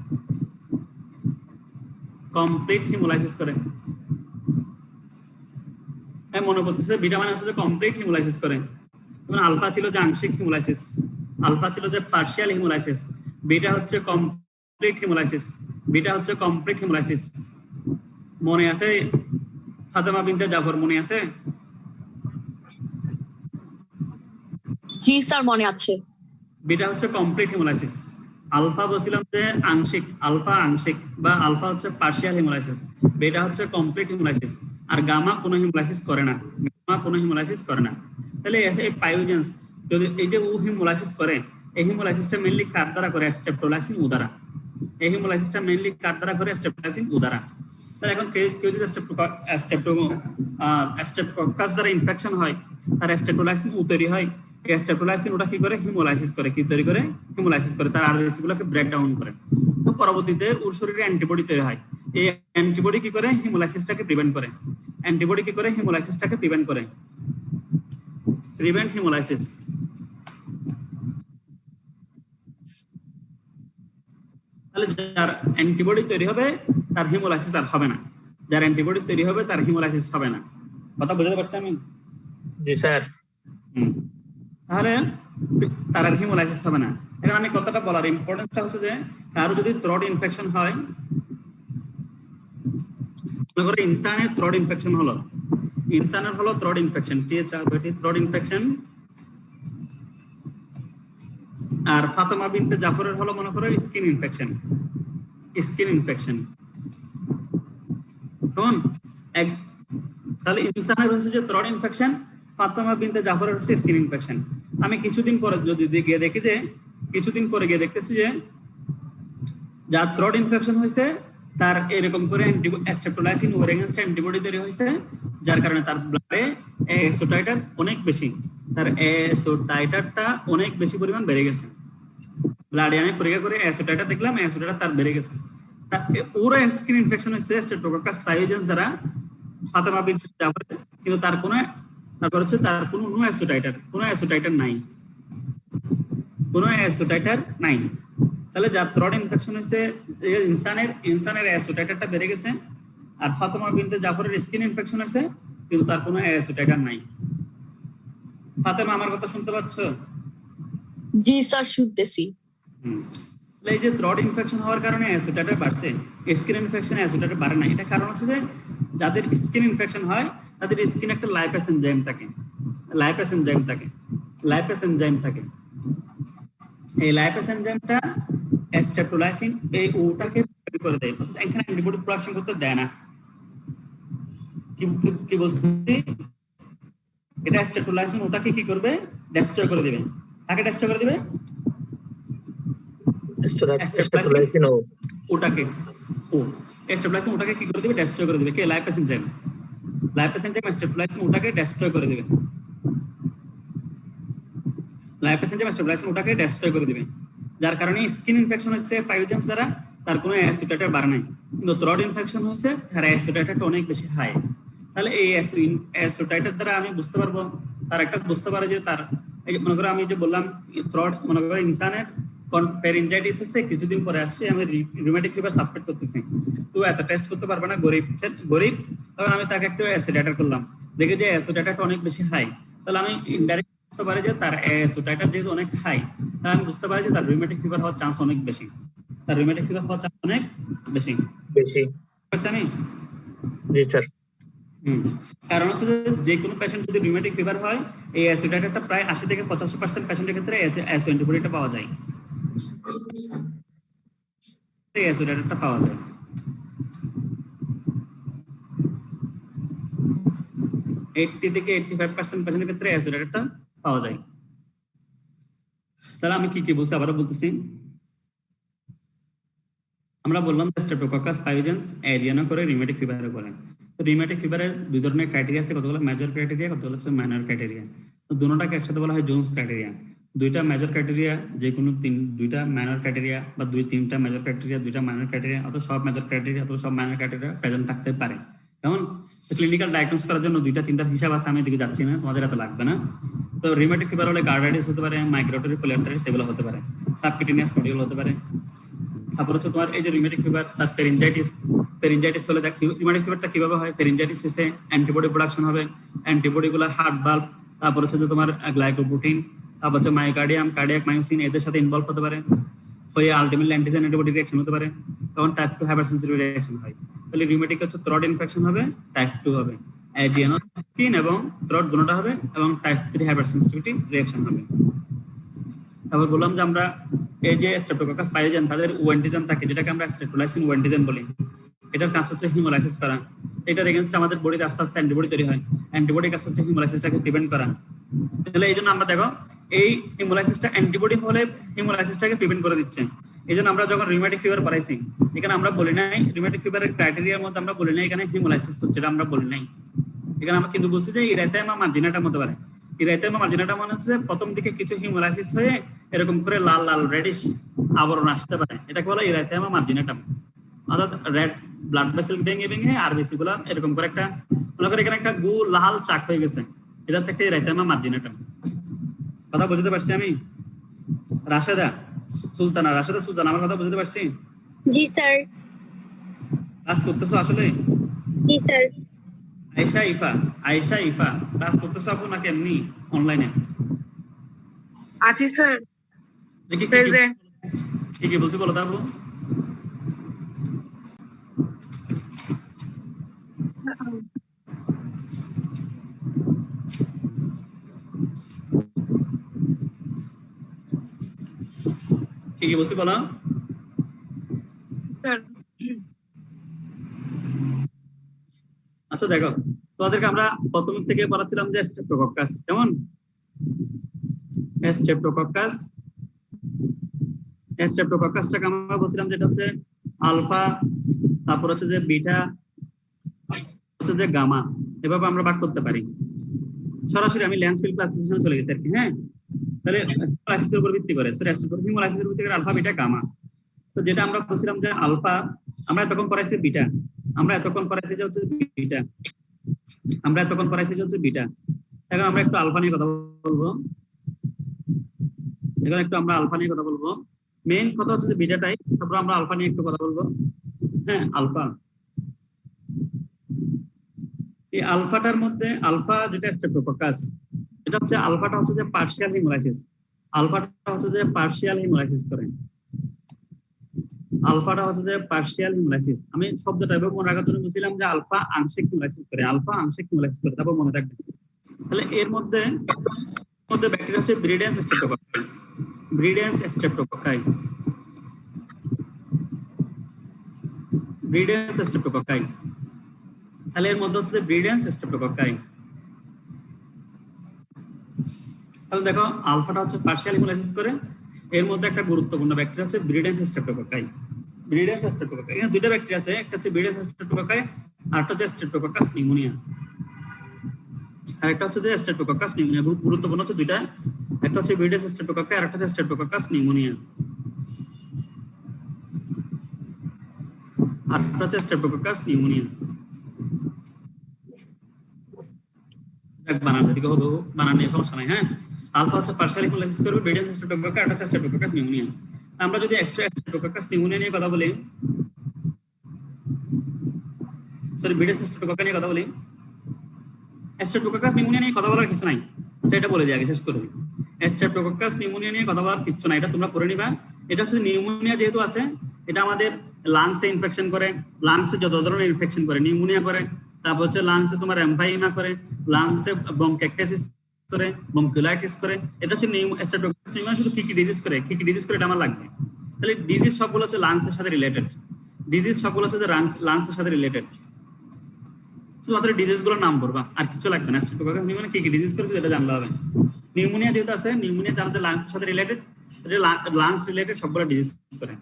মনে করতেছে বিটা মানে হচ্ছে যে কমপ্লিট হিমোলাইসিস করে। যেমন আলফা ছিল যে আংশিক হিমোলাইসিস, আলফা ছিল যে পার্শিয়াল হিমোলাইসিস, বিটা হচ্ছে কমপ্লিট হিমোলাইসিস। মনে আছে ফাতেমা বিনতে জাফর? মনে আছে? জি স্যার, মনে আছে। বিটা হচ্ছে কমপ্লিট হিমোলাইসিস। আলফা বলছিলাম যে আংশিক বা আলফা হচ্ছে পার্শিয়াল হিমোলাইসিস, বিটা হচ্ছে কমপ্লিট হিমোলাইসিস। আর গামা কোনো হিমোলাইসিস করে না। তাহলে এই পাইওজেন্স যদি এই যে ও হিমোলাইসিস করে, এই হিমোলাইসিসটা মেইনলি কার দ্বারা করে? স্ট্রেপ্টোলাইসিন ও দ্বারা। তাহলে এখন কেউ যদি স্ট্রেপ্টোকক্কাস দ্বারা ইনফেকশন হয়, তার স্ট্রেপ্টোলাইসিন ও তৈরি হয়। এই স্ট্রেপ্টোলাইসিন ওটা কি করে? হিমোলাইসিস করে। তার আরবিসি গুলোকে ব্রেকডাউন করে। তো পরবর্তীতে ওর শরীরে অ্যান্টিবডি তৈরি হয়। এই অ্যান্টিবডি কি করে? হিমোলাইসিসটাকে প্রিভেন্ট করে। Prevent haemolysis. তাহলে যার অ্যান্টিবডি তৈরি হবে তার হিমোলাইসিস আর হবে না। কথা বুঝতে পারছি আমি? জি স্যার। তাহলে তার আর হিমোলাইসিস হবে না। এখন আমি কথাটা বলার ইম্পর্টেন্সটা হচ্ছে যে, কারো যদি থ্রোট ইনফেকশন হয়, মনে করো ইনসানের থ্রোট ইনফেকশন হলো, থ্রোট ইনফেকশন, আর ফাতেমা বিনতে জাফরের হলো মনে করো স্কিন ইনফেকশন। তাহলে ইনসানের হচ্ছে যে থ্রোট ইনফেকশন, ফাতেমা বিনতে জাফরের হচ্ছে স্কিন ইনফেকশন। আমি কিছুদিন পরে গিয়ে দেখতেছি যে যার থ্রোট ইনফেকশন হয়েছে তার এরকম করে স্ট্রেপ্টোলাইসিন ওর এগেইনস্ট অ্যান্টিবডি তৈরি হয়েছে, যার কারণে তার ব্লাডে এএসও টাইটার অনেক বেশি পরিমাণ বেড়ে গেছে। ব্লাডে আমি পরীক্ষা করে এএসও টাইটার দেখলাম, এএসও টাইটার তার বেড়ে গেছে। ওর স্কিন ইনফেকশন হচ্ছে স্ট্রেপ্টোকক্কাস পাইওজেন্স দ্বারা, ফাতেমা বিনতে জাফর, কিন্তু তারপর হচ্ছে তার কোনো নো অ্যাসোটাইটার নাই, কোনো অ্যাসোটাইটার নাই। তাহলে যার থ্রট ইনফেকশন হয়েছে, ইনসানের অ্যাসোটাইটারটা বেড়ে গেছে, আর ফাতেমা বিনতে জাফরের স্কিন ইনফেকশন হয়েছে, কিন্তু তার কোনো অ্যাসোটাইটার নাই। ফাতেমা, আমার কথা শুনতে পাচ্ছ? জি স্যার, শুনতেছি। এই যে থ্রট ইনফেকশন হওয়ার কারণে অ্যাসোটাইটার বাড়ছে, স্কিন ইনফেকশন অ্যাসোটাইটার বাড়ে না। এটা কারণ হচ্ছে যে যাদের স্কিন ইনফেকশন হয় তাদের স্কিনে একটা লাইপাস এনজাইম থাকে। এই লাইপাস এনজাইমটা স্ট্রেপ্টোলাইসিন এই ওটাকে তৈরি করে দেয়, এখানে অ্যান্টিবডি প্রোডাকশন করতে দেয় না। কি বলছি? এটা স্ট্রেপ্টোলাইসিন ওটাকে কি করবে? ডেস্ট্রয় করে দিবে। কাকে ডেস্ট্রয় করে দিবে? স্টেপলাইসিন ওটাকে স্টেপলাইসিন কি করে দিবে? ডেস্ট্রয় করে দিবে। কে? লাইপাস এনজাইম স্টেপলাইসিন ওটাকে ডেস্ট্রয় করে দিবে। যার কারণে স্কিন ইনফেকশন হচ্ছে পাইওজেন্স দ্বারা, তার কোনো অ্যাসোটাইটার বাড়ে নাই, কিন্তু থ্রট ইনফেকশন হচ্ছে তার অ্যাসোটাইটারটা অনেক বেশি হাই। তাহলে এই অ্যাসোটাইটার দ্বারা আমি বুঝতে পারবো, তার একটা বুঝতে পারে যে তার এই যে মনে করো আমি যে বললাম থ্রট, মনে করো ইনসানের ফেরিনজাইটিস হচ্ছে, কিছুদিন পরে আসছে আমি রিউমেটিক ফিভার সাসপেক্ট করতেছি, তো এত টেস্ট করতে পারবে না গরিব, তখন আমি তাকে একটু অ্যাসোটাইটার করলাম, দেখে যে অ্যাসোটাইটারটা অনেক বেশি হাই, তাহলে আমি ইনডাইরেক্ট বুঝতে পারি যে তার অ্যাসোটাইটার যেহেতু অনেক হাই, তাহলে আমি বুঝতে পারি যে তার রিউমেটিক ফিভার হওয়ার চান্স অনেক বেশি। আমি জি স্যার। কারণ হচ্ছে যে কোনো পেশেন্ট যদি রিউমেটিক ফিভার হয়, এই অ্যাসোটাইটারটা প্রায় 80 থেকে 85% পেশেন্টের ক্ষেত্রে অ্যাসো অ্যান্টিবডিটা পাওয়া যায়। এই অ্যাসোটাইটারটা পাওয়া যায়। থেকে 85% পেশেন্টের ক্ষেত্রে অ্যাসোটাইটারটা পাওয়া যায়। তাহলে আমি কি বলছি আবারও বলতেছি। আমরা বললাম স্ট্রেপ্টোককাস পাইওজেন্স এজিয়ানো করে রিউমেটিক ফিভারে করে। তো রিউমেটিক ফিভারের দুই ধরনের ক্রাইটেরিয়া আছে, কতগুলো মেজর ক্রাইটেরিয়া, কতগুলো হচ্ছে মাইনর ক্রাইটেরিয়া। তো দুটোটাকে একসাথে বলা হয় জোন্স ক্রাইটেরিয়া। দুইটা মেজর ক্রাইটেরিয়া, যে কোনো দুইটা মাইনর ক্রাইটেরিয়া বা তিনটা মেজর ক্রাইটেরিয়া, দুইটা মাইনর ক্রাইটেরিয়া, অথবা সব মেজর ক্রাইটেরিয়া অথবা সব মাইনর ক্রাইটেরিয়া প্রেজেন্ট থাকতে পারে। যেমন ক্লিনিক্যাল ডায়াগনোস করার জন্য দুইটা তিনটা হিসাব আছে, আমি এদিকে যাচ্ছি না, তোমাদের এত লাগবে না। তো রিউমেটিক ফিভার হলে কার্ডাইটিস হতে পারে, মাইগ্রেটরি পোলিয়ার্টাইটিস এগুলো হতে পারে, সাবকিউটেনিয়াস নোডিউল হতে পারে। তারপর হচ্ছে তোমার এই যে রিউমেটিক ফিভার, তার পেরিনজাইটিস হলে রিউমেটিক ফিভারটা কিভাবে হয়? পেরিনজাইটিস এসে অ্যান্টিবডি প্রোডাকশন হবে, অ্যান্টিবডিগুলো হার্ট ভালভ, তারপর হচ্ছে যে তোমার গ্লাইকোপ্রোটিন, তারপর হচ্ছে মায়োকার্ডিয়াম, কার্ডিয়াক মায়োসিন এদের সাথে ইনভলভ হতে পারে, হয়ে আলটিমেটলি অ্যান্টিজেন অ্যান্টিবডি রিঅ্যাকশন হতে পারে, তখন টাইপ 2 হাইপারসেনসিটিভ রিঅ্যাকশন হয়। তাহলে রিউমেটিক হচ্ছে থ্রট ইনফেকশন হবে, টাইপ 2 হবে, এজিয়ানো স্কিন এবং থ্রট দুটোটা হবে, এবং টাইপ 3 হাইপারসেনসিটিভিটি রিঅ্যাকশন হবে। তারপর বললাম যে আমরা এই যে স্ট্রেপ্টোককাস পাইওজেন তাদের ওয়েন্টিজেন থাকে, যেটাকে আমরা স্ট্রেপ্টোলাইসিন ওয়েন্টিজেন বলি। এটার কাজ হচ্ছে হিমোলাইসিস করা। এটার এগেইনস্ট আমাদের বডিতে আস্তে আস্তে অ্যান্টিবডি তৈরি হয়, অ্যান্টিবডির কাজ হচ্ছে হিমোলাইসিসটাকে প্রিভেন্ট করা। তাহলে এই জন্য আমরা দেখো এই হিমোলাইসিসটা অ্যান্টিবডি হলে হিমোলাইসিসটাকে প্রিভেন্ট করে দিচ্ছে। এই জন্য আমরা যখন রিউমেটিক ফিভার পড়াইছি, এখানে আমরা বলি নাই রিউমেটিক ফিভারের ক্রাইটেরিয়ার মধ্যে আমরা বলি নাই এখানে হিমোলাইসিস হচ্ছে, এটা আমরা বলি নাই। এখানে আমরা কিন্তু বলছি যে ইরাইথেমা মার্জিনাটাম হতে পারে। ইরাইথেমা মার্জিনাটাম মানে হচ্ছে প্রথম দিকে কিছু হিমোলাইসিস হয়ে এরকম করে লাল লাল রেডিশ আবরণ আসতে পারে, এটাকে বলে ইরাইথেমা মার্জিনাটাম। অর্থাৎ রেড ব্লাড ভেসেল ভেঙে আরবিসি গুলা এরকম করে একটা মনে করে এখানে একটা লাল চাক হয়ে গেছে, এটা হচ্ছে একটা ইরাইথেমা মার্জিনাটাম। কথা বুঝতে পারছি আমি? রাশেদা সুলতানা আমার কথা বুঝতে পারছি? জি স্যার। ক্লাস করতেছো আসলে? জি স্যার। আয়েশা ইফা ক্লাস করতেছো আপু নাকি এমনি অনলাইনে? আছি স্যার। দেখি প্রেজেন্ট। কি বলছি বলো তো আপু। কি বলছি বলো। আচ্ছা দেখো, তোমাদেরকে আমরা প্রথম থেকে পড়াচ্ছিলাম যে স্ট্রেপ্টোকক্কাস, কেমন? স্ট্রেপ্টোকক্কাসটাকে আমরা বলছিলাম যেটা হচ্ছে আলফা, তারপর হচ্ছে যে বিটা, হচ্ছে যে গামা, এভাবে আমরা ভাগ করতে পারি। সরাসরি আমি ল্যান্সফিল্ড ক্লাসিফিকেশনে চলে গেছি আর কি। হ্যাঁ, তাহলে হিমোলাইসিসের উপর ভিত্তি করে হিমোলাইসিসের ভিত্তি করে আলফা, বিটা, গামা। তো যেটা আমরা বলছিলাম যে আলফা, আমরা এতক্ষণ পড়াইছি বিটা, আমরা এতক্ষণ পড়াইছি যে হচ্ছে বিটা। আমরা এতক্ষণ পড়াইছি হচ্ছে বিটা, এখন আমরা একটু আলফা নিয়ে কথা বলবো। এখন একটু আমরা আলফা নিয়ে কথা বলবো। মেইন কথা হচ্ছে যে বিটাটাই, তারপর আমরা আলফা নিয়ে একটু কথা বলবো। হ্যাঁ, আলফা, এই আলফাটার মধ্যে আলফা যেটা স্ট্রেপ্টোককাস, এটা হচ্ছে আলফাটা হচ্ছে যে পার্শিয়াল হিমোলাইসিস, আলফাটা হচ্ছে যে পার্শিয়াল হিমোলাইসিস করে, আলফাটা হচ্ছে যে পার্শিয়াল হিমোলাইসিস। আমি শব্দটা এভাবে মনে রাখার জন্য বলছিলাম যে আলফা আংশিক হিমোলাইসিস করে, আলফা আংশিক হিমোলাইসিস করে, তারপর মনে থাকবে। তাহলে এর মধ্যে ব্যাকটেরিয়া হচ্ছে ব্রিডেন্স স্ট্রেপ্টোকক্কাই, ব্রিডেন্স স্ট্রেপ্টোকক্কাই, ব্রিডেন্স স্ট্রেপ্টোকক্কাই। তাহলে এর মধ্যে হচ্ছে ব্রিডেন্স স্ট্রেপ্টোকক্কাই। তাহলে দেখো আলফাটা হচ্ছে পার্শিয়াল হিমোলাইসিস করে, এর মধ্যে একটা গুরুত্বপূর্ণ ব্যাকটেরিয়া হচ্ছে ব্রিডেন্স স্ট্রেপ্টোকক্কাই, ব্রিডেন্স স্ট্রেপ্টোকক্কাই। এখানে দুইটা ব্যাকটেরিয়া আছে, একটা হচ্ছে ব্রিডেন্স স্ট্রেপ্টোকক্কাই আর একটা হচ্ছে স্ট্রেপ্টোকক্কাস নিউমোনিয়া, আর একটা হচ্ছে যে স্ট্রেপ্টোকক্কাস নিউমোনিয়া। গুরুত্বপূর্ণ হচ্ছে দুইটা, একটা হচ্ছে ব্রিডেন্স স্ট্রেপ্টোকক্কাই আর একটা হচ্ছে স্ট্রেপ্টোকক্কাস নিউমোনিয়া, আর একটা হচ্ছে স্ট্রেপ্টোকক্কাস নিউমোনিয়া। বানান দিকে হলো, বানান নিয়ে সমস্যা নাই। হ্যাঁ, আলফা হচ্ছে পার্শিয়াল হিমোলাইসিস করবে, ব্রিডেন্স স্ট্রেপ্টোকক্কাই আর একটা হচ্ছে স্ট্রেপ্টোকক্কাস নিউমোনিয়া। আমরা যদি স্ট্রেপ্টোকক্কাস নিউমোনিয়া নিয়ে কথা বলি, সরি ব্রিডেন্স স্ট্রেপ্টোকক্কাই নিয়ে কথা বলি, স্ট্রেপ্টোকক্কাস নিউমোনিয়া নিয়ে কথা বলার কিছু নাই। আচ্ছা, এটা বলে দিই আগে, শেষ করে দিই। স্ট্রেপ্টোকক্কাস নিউমোনিয়া নিয়ে কথা বলার কিছু নাই, এটা তোমরা পড়ে নিবা। এটা হচ্ছে নিউমোনিয়া যেহেতু আছে, এটা আমাদের লাংসে ইনফেকশন করে, লাংসে যত ধরনের ইনফেকশন করে, নিউমোনিয়া করে, তারপর হচ্ছে লাংসে তোমার এমফাইমা করে, লাংসে ব্রঙ্কাইটিস করে, ব্রঙ্কিওলাইটিস করে। এটা হচ্ছে স্ট্রেপ্টোকক্কাস নিউমোনিয়া। শুধু কি কি ডিজিজ করে, কি কি ডিজিজ করে এটা আমার লাগবে। তাহলে ডিজিজ সবগুলো হচ্ছে লাংসের সাথে রিলেটেড, ডিজিজ সবগুলো হচ্ছে যে লাংসের সাথে রিলেটেড। শুধুমাত্র ডিজিজ গুলোর নাম পড়বা, আর কিছু লাগবে না। স্ট্রেপ্টোকক্কাস নিউমোনিয়া কি কি ডিজিজ করে এটা জানলে হবে। নিউমোনিয়া যেহেতু আছে, নিউমোনিয়া যারা লাংসের সাথে রিলেটেড, লাংস রিলেটেড সবগুলো ডিজিজ করে।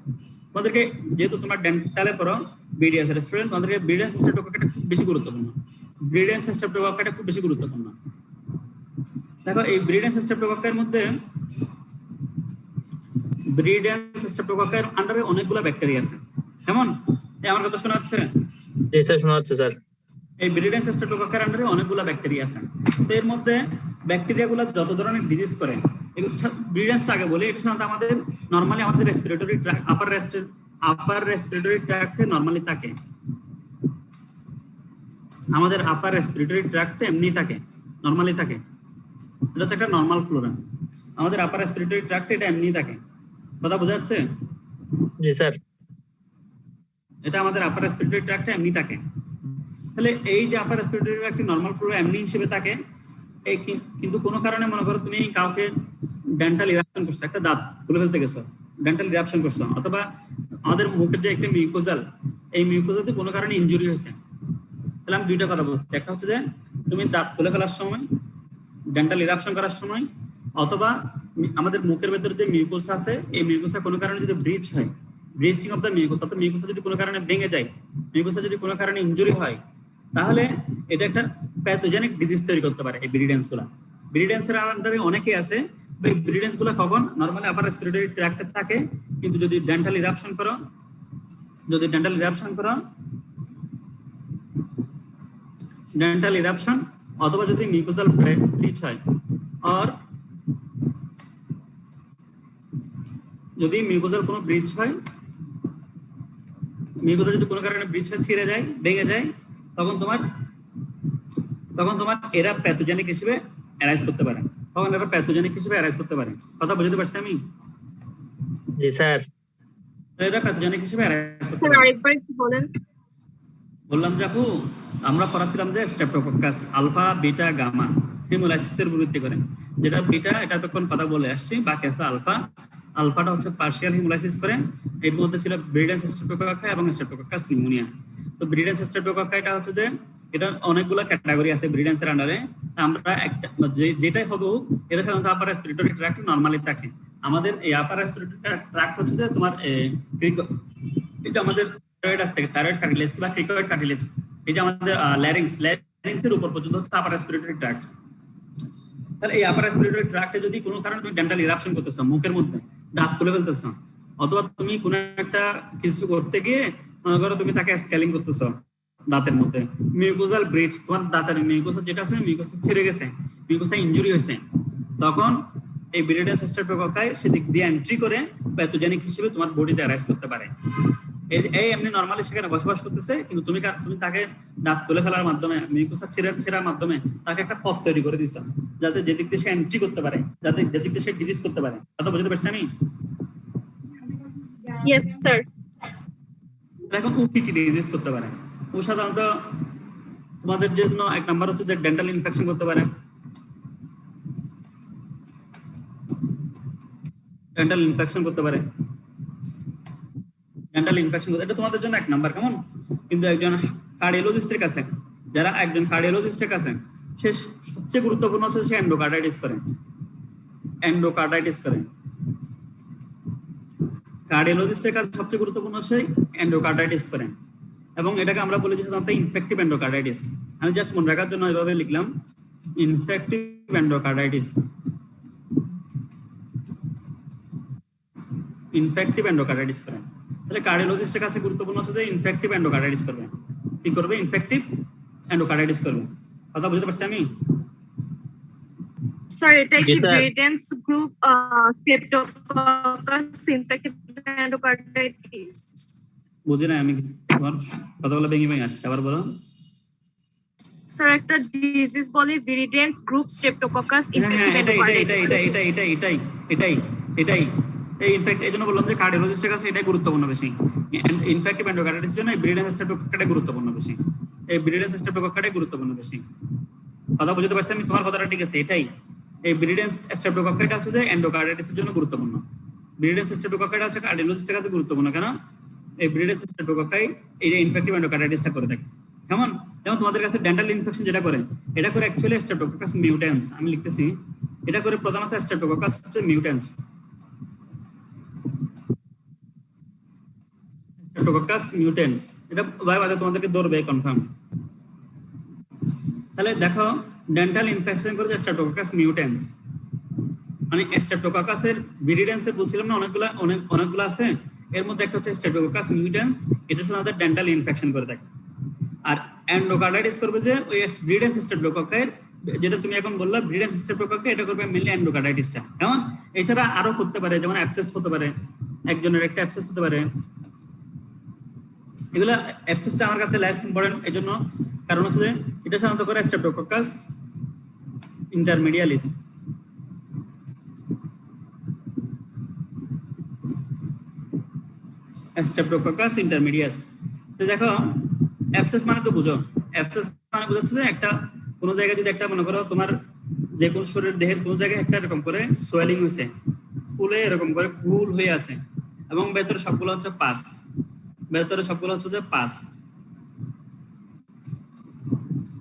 তোমাদেরকে যেহেতু তোমার ডেন্টালে পড়ো, বিডিএস এর স্টুডেন্ট, তোমাদেরকে ব্রিডেন্স স্ট্রেপ্টোকক্কাটা খুব বেশি গুরুত্বপূর্ণ, ব্রিডেন্স স্ট্রেপ্টোকক্কাটা খুব বেশি গুরুত্বপূর্ণ। দেখো এই ব্রিডেন্স স্ট্রেপ্টোকক্কার মধ্যে, ব্রিডেন্স স্ট্রেপ্টোকক্কার আন্ডারে অনেকগুলো ব্যাকটেরিয়া আছে। কেমন, আমার কথা শোনা যাচ্ছে? জি স্যার, শোনা যাচ্ছে স্যার। এই ব্রিডেন্স স্ট্রেপ্টোকক্কার আন্ডারে অনেকগুলো ব্যাকটেরিয়া আছে। তো এর মধ্যে ব্যাকটেরিয়াগুলো যত ধরনের ডিজিজ করে, ব্রিডেন্সটা আগে বলি, এটা সাধারণত আমাদের নরমালি আমাদের রেসপিরেটরি ট্র্যাক্ট, আপার রেসপিরেটরি ট্র্যাক্টে নরমালি থাকে, আমাদের আপার রেসপিরেটরি ট্র্যাক্টে এমনি থাকে, নরমালি থাকে। এটা হচ্ছে একটা নরমাল ফ্লোরা, আমাদের আপার রেসপিরেটরি ট্র্যাক্টে এটা এমনি থাকে। কথা বোঝা যাচ্ছে? জি স্যার। এটা আমাদের আপার রেসপিরেটরি ট্র্যাক্টে এমনি থাকে। তাহলে এই যে আপার রেসপিরেটরি ট্র্যাক্টে নরমাল ফ্লোরা এমনি হিসেবে থাকে, এই কিন্তু কোনো কারণে মনে করো তুমি কাউকে ডেন্টাল ইরাপশন করছো, একটা দাঁত তুলে ফেলতে গেছো, ডেন্টাল ইরাপশন করছো, অথবা আমাদের মুখের যে একটা মিউকোজাল, এই মিউকোজালতে কোনো কারণে ইনজুরি হয়েছে। তাহলে আমি দুইটা কথা বলছি, একটা হচ্ছে যে তুমি দাঁত তুলে ফেলার সময়, ডেন্টাল ইরাপশন করার সময়, অথবা আমাদের মুখের ভেতরে যে মিউকোসা আছে, এই মিউকোসা কোনো কারণে যদি ব্রিচ হয়, ব্রিচিং অফ দ্য মিউকোসা, তো মিউকোসা যদি কোনো কারণে ভেঙে যায়, মিউকোসা যদি কোনো কারণে ইনজুরি হয়, তাহলে এটা একটা প্যাথোজেনিক ডিজিজ তৈরি করতে পারে। এই ব্রিডেন্স গুলা, ব্রিডেন্সের আন্ডারে অনেকে আছে, এই ব্রিডেন্স গুলা কখন নরমালি আপার রেসপিরেটরি ট্র্যাক্টে থাকে, কিন্তু যদি ডেন্টাল ইরাপশন করো, ডেন্টাল ইরাপশন অথবা যদি মিউকোসাল ব্রিচ হয়, আর যদি মিউকোসাল কোনো ব্রিচ হয়, মিউকোসা যদি কোনো কারণে ব্রিচ হয়, ছিঁড়ে যায়, ভেঙে যায়, তখন তোমার এরা প্যাথোজেনিক হিসেবে অ্যারাইজ করতে পারে, কথা বুঝতে পারছি আমি? জি স্যার। এরা প্যাথোজেনিক হিসেবে অ্যারাইজ করতে স্যার পারে। আরেকবার একটু বলেন। বললাম যে আপু, আমরা পড়াচ্ছিলাম যে স্ট্রেপ্টোকক্কাস আলফা, বিটা, গামা হিমোলাইসিসের ভিত্তি করে, যেটা বিটা এটা তখন কথা বলে আসছি, বাকি আছে আলফা। আলফাটা হচ্ছে পার্শিয়াল হিমোলাইসিস করে, এর মধ্যে ছিল ব্রিডেন্স স্ট্রেপ্টোকক্কাই এবং স্ট্রেপ্টোকক্কাস নিউমোনিয়া। তো ব্রিডেন্স স্ট্রেপ্টোকক্কাইটা হচ্ছে যে এটা অনেকগুলো ক্যাটাগরি আছে ব্রিডেন্সের আন্ডারে, আমরা একটা যেটাই হবে এটা সাধারণত আপার রেসপিরেটরি ট্র্যাক্ট নরমালি থাকে। আমাদের এই আপার রেসপিরেটরি ট্র্যাক্ট হচ্ছে যে তোমার এই যে আমাদের থাইরয়েড কার্টিলেজ বা ক্রিকয়েড কার্টিলেজ, এই যে আমাদের ল্যারিংসের উপর পর্যন্ত হচ্ছে আপার রেসপিরেটরি ট্র্যাক্ট। তাহলে এই আপার রেসপিরেটরি ট্র্যাক্টে যদি কোনো কারণে তুমি ডেন্টাল ইরাপশন করতেছো, মুখের মধ্যে দাঁত তুলে ফেলতেছো, অথবা তুমি কোনো একটা কিছু করতে গিয়ে মনে করো তুমি তাকে স্কেলিং করতেছো, দাঁতের মধ্যে মিউকোজাল ব্রিজ, তোমার দাঁতের মিউকোসা যেটা আছে মিউকোসা ছিঁড়ে গেছে, মিউকোসা ইনজুরি হয়েছে, তখন এই ভিরিডিয়াস স্ট্রেপ্টোককাই সেদিক দিয়ে এন্ট্রি করে প্যাথোজেনিক হিসেবে তোমার বডিতে অ্যারাইজ করতে পারে। এই এমনি নরমালি সেখানে বসবাস করতেছে, কিন্তু তুমি তাকে দাঁত তুলে ফেলার মাধ্যমে মিউকোসা ছেঁড়ার মাধ্যমে তাকে একটা পথ তৈরি করে দিছো, যাতে যেদিক দিয়ে সে এন্ট্রি করতে পারে, যাতে যেদিক দিয়ে সে ডিজিজ করতে পারে। কথা বুঝতে পারছি আমি? Yes sir. এখন ও কি ডিজিজ করতে পারে? ও সাধারণত তোমাদের জন্য এক নাম্বার হচ্ছে যে ডেন্টাল ইনফেকশন করতে পারে, ডেন্টাল ইনফেকশন করতে পারে, ডেন্টাল ইনফেকশন করতে, এটা তোমাদের জন্য এক নাম্বার, কেমন? কিন্তু একজন কার্ডিওলজিস্টের কাছে, যারা একজন কার্ডিওলজিস্টের কাছে, সে সবচেয়ে গুরুত্বপূর্ণ হচ্ছে সে এন্ডোকার্ডাইটিস করে, এন্ডোকার্ডাইটিস করে। কার্ডিওলজিস্টের কাছে সবচেয়ে গুরুত্বপূর্ণ হচ্ছে এন্ডোকার্ডাইটিস করে, এবং এটাকে আমরা বলি যে সাধারণত ইনফেক্টিভ এন্ডোকার্ডাইটিস। আমি জাস্ট মনে রাখার জন্য এভাবে লিখলাম, ইনফেক্টিভ এন্ডোকার্ডাইটিস, ইনফেক্টিভ এন্ডোকার্ডাইটিস করে। তাহলে কার্ডিওলজিস্টের কাছে গুরুত্বপূর্ণ হচ্ছে যে ইনফেক্টিভ এন্ডোকার্ডাইটিস করবে। কি করবে? ইনফেক্টিভ এন্ডোকার্ডাইটিস করবে। কথা বুঝতে পারছি আমি? স্যার এটা কি Yes, sir. Viridans group streptococcus infective endocarditis? বুঝি না আমি, তোমার কথাগুলো ভেঙে ভেঙে আসছে, আবার বলো। স্যার একটা ডিজিজ বলে ভিরিডেন্স গ্রুপ স্ট্রেপ্টোককাস ইনফেক্টিভ এটাই এই ইনফ্যাক্ট এই জন্য বললাম যে কার্ডিওলজিস্টের কাছে এটাই গুরুত্বপূর্ণ বেশি। ইনফেক্টিভ এন্ডোকার্ডাইটিস জন্য এই ভিরিডেন্স স্ট্রেপ্টোককাসটাই গুরুত্বপূর্ণ বেশি, এই ভিরিডেন্স স্ট্রেপ্টোককাসটাই গুরুত্বপূর্ণ বেশি। কথা বুঝতে পারছি আমি? তোমার কথাটা ঠিক আছে, এটাই এই ভিরিডেন্স স্ট্রেপ্টোককাসটা হচ্ছে যে এন্ডোকার্ডাইটিসের জন্য গুরুত্বপূর্ণ। ভিরিডেন্স স্ট্রেপ্টোককাসটা হচ্ছে কার্ডিওলজিস্টের কাছে গুরুত্বপূর্ণ, কেন? এই ভিরিডেন্স স্ট্রেপ্টোককাই এই ইনফেক্টিভ এন্ডোকার্ডাইটিসটা করে থাকে। কেমন? যেমন তোমাদের কাছে ডেন্টাল ইনফেকশন যেটা করে, এটা করে অ্যাকচুয়ালি স্ট্রেপ্টোককাস মিউটেন্স। আমি লিখতেছি, এটা করে প্রধানত স্ট্রেপ্টোককাস হচ্ছে মিউটেন্স, স্ট্রেপ্টোককাস মিউটেন্স। এটা ভাই বাদে তোমাদেরকে ধরবে কনফার্ম। তাহলে দেখো, ডেন্টাল ইনফেকশন করে যে স্ট্রেপ্টোককাস মিউটেন্স, মানে স্ট্রেপ্টোককাসের ভিরিডেন্সে বলছিলাম না অনেকগুলো আছে, এর মধ্যে একটা হচ্ছে স্ট্রেপ্টোককাস মিউটেন্স, এটা সাধারণত ডেন্টাল ইনফেকশন করে থাকে। আর এন্ডোকার্ডাইটিস করবে যে ওই ভিরিডেন্স স্ট্রেপ্টোককাসের, যেটা তুমি এখন বললা ভিরিডেন্স স্ট্রেপ্টোককাস, এটা করবে মেইনলি এন্ডোকার্ডাইটিসটা। কেমন? এছাড়া আরো করতে পারে, যেমন অ্যাবসেস হতে পারে, একজনের একটা অ্যাবসেস হতে পারে। এগুলা অ্যাবসেসটা আমার কাছে লেস ইম্পর্টেন্ট, এই জন্য কারণ হচ্ছে যে এটা সাধারণত করে স্ট্রেপ্টোককাস ইন্টারমিডিয়ালিস। স্ট্রেপ্টোককাস ইন্টারমিডিয়াস। তো দেখো, অ্যাবসেস মানে তো বুঝো, অ্যাবসেস মানে বোঝাচ্ছে যে একটা কোনো জায়গায় যদি একটা মনে করো তোমার যে কোন শরীর দেহের কোন জায়গায় একটা এরকম করে সোয়েলিং হয়েছে, ফুলে এরকম করে গোল হয়ে আছে, এবং ভেতরে সবগুলো হচ্ছে পাস, ভেতরে সবগুলো হচ্ছে যে পাস,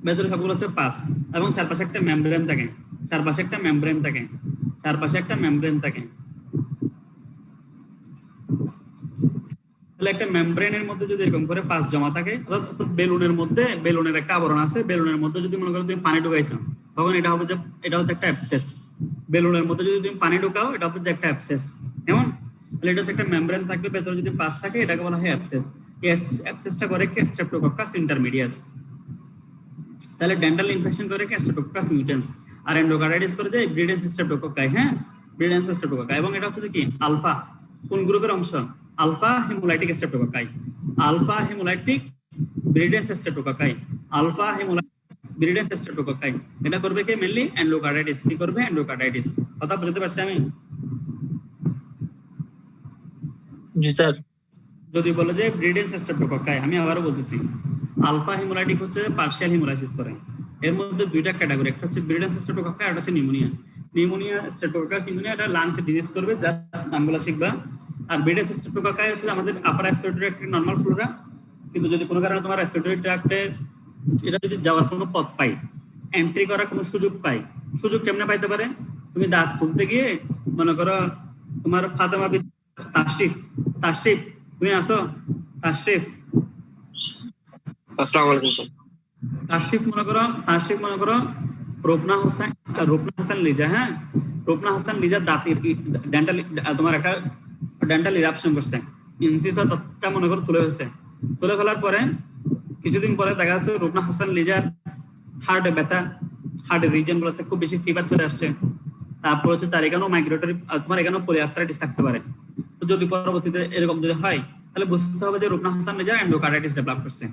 ভেতরে সবগুলো হচ্ছে পাস, এবং চারপাশে একটা মেমব্রেন থাকে, চারপাশে একটা মেমব্রেন থাকে, চারপাশে একটা মেমব্রেন থাকে। তাহলে একটা মেমব্রেনের মধ্যে যদি এরকম করে পাস জমা থাকে, অর্থাৎ বেলুনের মধ্যে, বেলুনের একটা আবরণ আছে, বেলুনের মধ্যে যদি মনে করো তুমি পানি ঢুকাইছো, তখন এটা হবে যে এটা হচ্ছে একটা অ্যাবসেস। বেলুনের মধ্যে যদি তুমি পানি ঢুকাও, এটা হবে যে একটা অ্যাবসেস। কেমন? তাহলে এটা হচ্ছে একটা মেমব্রেন থাকবে, ভেতরে যদি পাস থাকে, এটাকে বলা হয় অ্যাবসেস। এই অ্যাবসেসটা করে কি? স্ট্রেপ্টোককাস ইন্টারমিডিয়াস। তাহলে ডেন্টাল ইনফেকশন করে কি? স্ট্রেপ্টোককাস মিউটেন্স। আর এন্ডোকার্ডাইটিস করে যে ভিরিডেন্স স্ট্রেপ্টোককাই, হ্যাঁ, ভিরিডেন্স স্ট্রেপ্টোককাই। এবং এটা হচ্ছে যে কি? আলফা। কোন গ্রুপের অংশ? Alpha haemolytic streptococci, alpha haemolytic viridans streptococci, alpha haemolytic viridans streptococci. এটা করবে কি? Mainly endocarditis. কি করবে? এন্ডোকার্ডাইটিস। কথা বুঝতে পারছি আমি? জি স্যার। যদি বলে যে ভিরিডেন্স স্ট্রেপ্টোককাই, আমি আবারও বলতেছি, আলফা হেমোলাইটিক হচ্ছে পার্শিয়াল হেমোলাইসিস করে। এর মধ্যে দুইটা ক্যাটাগরি, একটা হচ্ছে ভিরিডেন্স স্ট্রেপ্টোককাই, আর একটা হচ্ছে নিউমোনিয়া। নিউমোনিয়া, স্ট্রেপ্টোককাস নিউমোনিয়া, এটা লাংসে ডিজিজ করবে, জাস্ট নামগুলো শিখবা। আর ভিরিডেন্স স্ট্রেপ্টোককাই হচ্ছে আমাদের আপার রেসপিরেটরি ট্র্যাক্টের নরমাল ফ্লোরা, কিন্তু যদি কোনো কারণে তোমার রেসপিরেটরি ট্র্যাক্টে এটা যদি যাওয়ার কোনো পথ পাই, এন্ট্রি করার কোনো সুযোগ পাই, সুযোগ কেমনে পাইতে পারে? তুমি দাঁত তুলতে গিয়ে মনে করো তোমার ফাতেমা বিনতে তাশরিফ, তাশরিফ তুমি আসো, তাশরিফ, আসসালামু আলাইকুম স্যার। তাশরিফ মনে করো রোপনা হাসান লিজা, হ্যাঁ, রোপনা হাসান লিজা দাঁতের ডেন্টাল, তোমার একটা ডেন্টাল ইরাপশন করছে, ইনসিসটা মনে করো তুলে ফেলছে, তুলে ফেলার পরে কিছুদিন পরে দেখা যাচ্ছে রুবনা হাসান লিজার হার্টে ব্যথা, হার্টের রিজন গুলোতে খুব বেশি ফিভার চলে আসছে। তারপর হচ্ছে তার এখানেও মাইগ্রেটরি, তোমার এখানেও পলিআর্থ্রাইটিস থাকতে পারে। তো যদি পরবর্তীতে এরকম যদি হয় তাহলে বুঝতে হবে যে রুবনা হাসান লিজার এন্ডোকার্ডাইটিস ডেভেলপ করছে।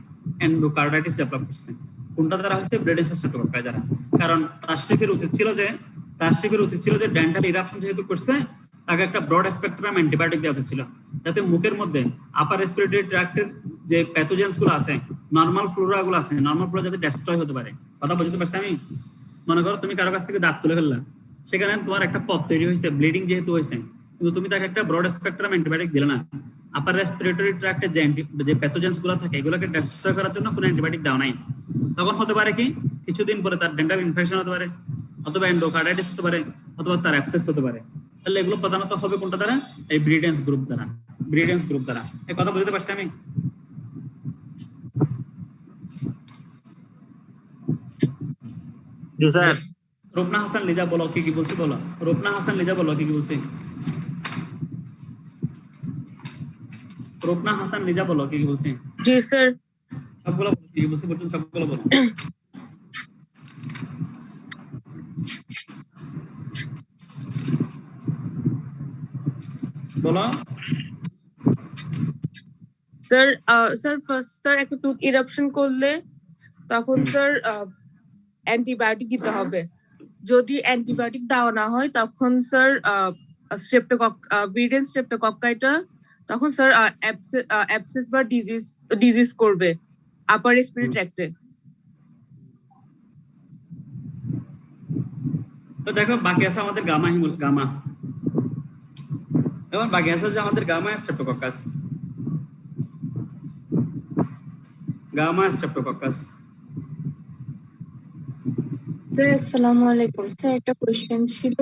এন্ডোকার্ডাইটিস ডেভেলপ করছে কোনটা দ্বারা হচ্ছে? ব্রেডিস স্ট্রেপ্টোকক্কাই দ্বারা। কারণ তাশরিফের উচিত ছিল যে ডেন্টাল ইরাপশন যেহেতু করছে তাকে একটা ব্রড স্পেকট্রাম অ্যান্টিবায়োটিক দেওয়া ছিল, যাতে মুখের মধ্যে আপার রেসপিরেটরি ট্র্যাক্টের যে প্যাথোজেন্স গুলো আছে, নর্মাল ফ্লোরা গুলো আছে, নর্মাল ফ্লোরা যাতে ডেস্ট্রয় হতে পারে। কথা বুঝতে পারছি আমি? মনে করো তুমি কারো কাছ থেকে দাঁত তুলে ফেললা, সেখানে তোমার একটা পপ তৈরি হয়েছে, ব্লিডিং যেহেতু হয়েছে, কিন্তু তুমি তাকে একটা ব্রড স্পেকট্রাম অ্যান্টিবায়োটিক দিলে না। আপার রেসপিরেটরি ট্র্যাক্টে যে প্যাথোজেন্স গুলো থাকে এগুলোকে ডেস্ট্রয় করার জন্য কোনো অ্যান্টিবায়োটিক দেওয়া নাই। তখন হতে পারে কি, কিছুদিন পরে তার ডেন্টাল ইনফেকশন হতে পারে, অথবা এন্ডোকার্ডাইটিস হতে পারে, অথবা তার অ্যাবসেস হতে পারে। তাহলে এগুলো প্রধানত হবে কোনটা দ্বারা? এই ব্রিডেন্স গ্রুপ দ্বারা। এই কথা বুঝতে পারছি আমি? জি স্যার। রুবনা হাসান লিজা বলো কি বলছি, বলো। রুবনা হাসান লিজা বলো কি বলছি। রুবনা হাসান লিজা বলো কি বলছি। জি স্যার। সবগুলো কি বলছি বলছেন, সবগুলো বলো। বলো স্যার। স্যার ফার্স্ট স্যার একটা টুথ ইরাপশন করলে তখন স্যার অ্যান্টিবায়োটিক দিতে হবে। যদি অ্যান্টিবায়োটিক দেওয়া না হয় তখন স্যার ভিরিডেন্স স্ট্রেপ্টোকক্কাইটা তখন স্যার অ্যাবসেস বা ডিজিজ করবে আপার রেসপিরেটরি ট্র্যাক্টে। তো দেখো বাকি আছে আমাদের গামা। এবার বাকি আছে যে আমাদের গামা স্ট্রেপ্টোকক্কাস। স্যার আসসালামু আলাইকুম। স্যার একটা কোশ্চেন ছিল,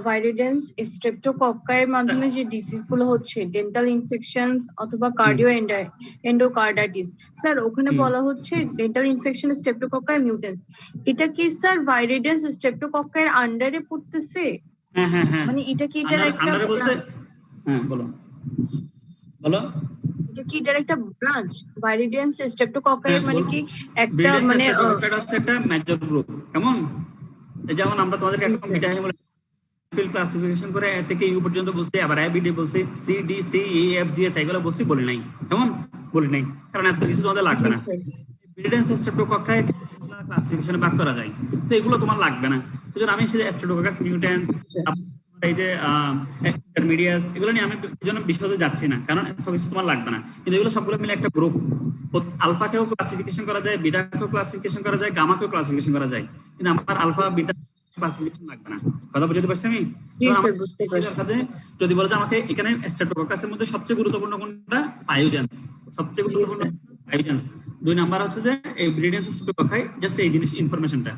ভাইরিডেন্স স্ট্রেপ্টোকক্কাইয়ের মাধ্যমে যে ডিজিজ গুলো হচ্ছে, ডেন্টাল ইনফেকশনস অথবা কার্ডিও এন্ডোকার্ডাইটিস, স্যার ওখানে বলা হচ্ছে ডেন্টাল ইনফেকশন স্ট্রেপ্টোকক্কাই মিউটেন্স, এটা কি স্যার ভাইরিডেন্স স্ট্রেপ্টোকক্কাইয়ের আন্ডারে পড়তেছে? হ্যাঁ মানে এটা কি এটার একটা আন্ডারে বলতে, হ্যাঁ বলো এটা কি এটার একটা ব্রাঞ্চ? ভাইরিডেন্স স্ট্রেপ্টোকক্কাইয়ের মানে কি একটা মানে এটা হচ্ছে একটা মেজর গ্রুপ। কেমন? যেমন আমরা তোমাদেরকে এখন বিটা হিমোলাইসিস ক্লাসিফিকেশন করে এ থেকে ইউ পর্যন্ত বলছি, আবার এবিডি বলছি, C D C E F G S এগুলো বলছি, বলি নাই। কেমন? বলি নাই, কারণ এত কিছু তোমাদের লাগবে না। ভাইরিডেন্স স্ট্রেপ্টোকক্কাই ক্লাসিফিকেশনে ভাগ করা যায়, তো এগুলো তোমার লাগবে না। সেজন্য আমি সেই স্ট্রেপ্টোকক্কাস মিউটেন্স, এই যে ইন্টারমিডিয়াস, এগুলো নিয়ে আমি জন্য বিশদে যাচ্ছি না, কারণ এত কিছু তোমার লাগবে না। কিন্তু এগুলো সবগুলো মিলে একটা গ্রুপ। আলফাকেও ক্লাসিফিকেশন করা যায়, বিটাকেও ক্লাসিফিকেশন করা যায়, গামাকেও ক্লাসিফিকেশন করা যায়, কিন্তু আমার আলফা বিটা ক্লাসিফিকেশন লাগবে না। কথা বুঝতে পারছি আমি? যদি বলে যে আমাকে এখানে স্ট্রেপ্টোকক্কাসের মধ্যে সবচেয়ে গুরুত্বপূর্ণ কোনটা? পায়োজেন্স। সবচেয়ে গুরুত্বপূর্ণ পায়োজেন্স। 2 নাম্বার হচ্ছে যে এই ব্রিডেন্স স্ট্রেপ্টোকক্কাই, জাস্ট এই জিনিস ইনফরমেশনটা।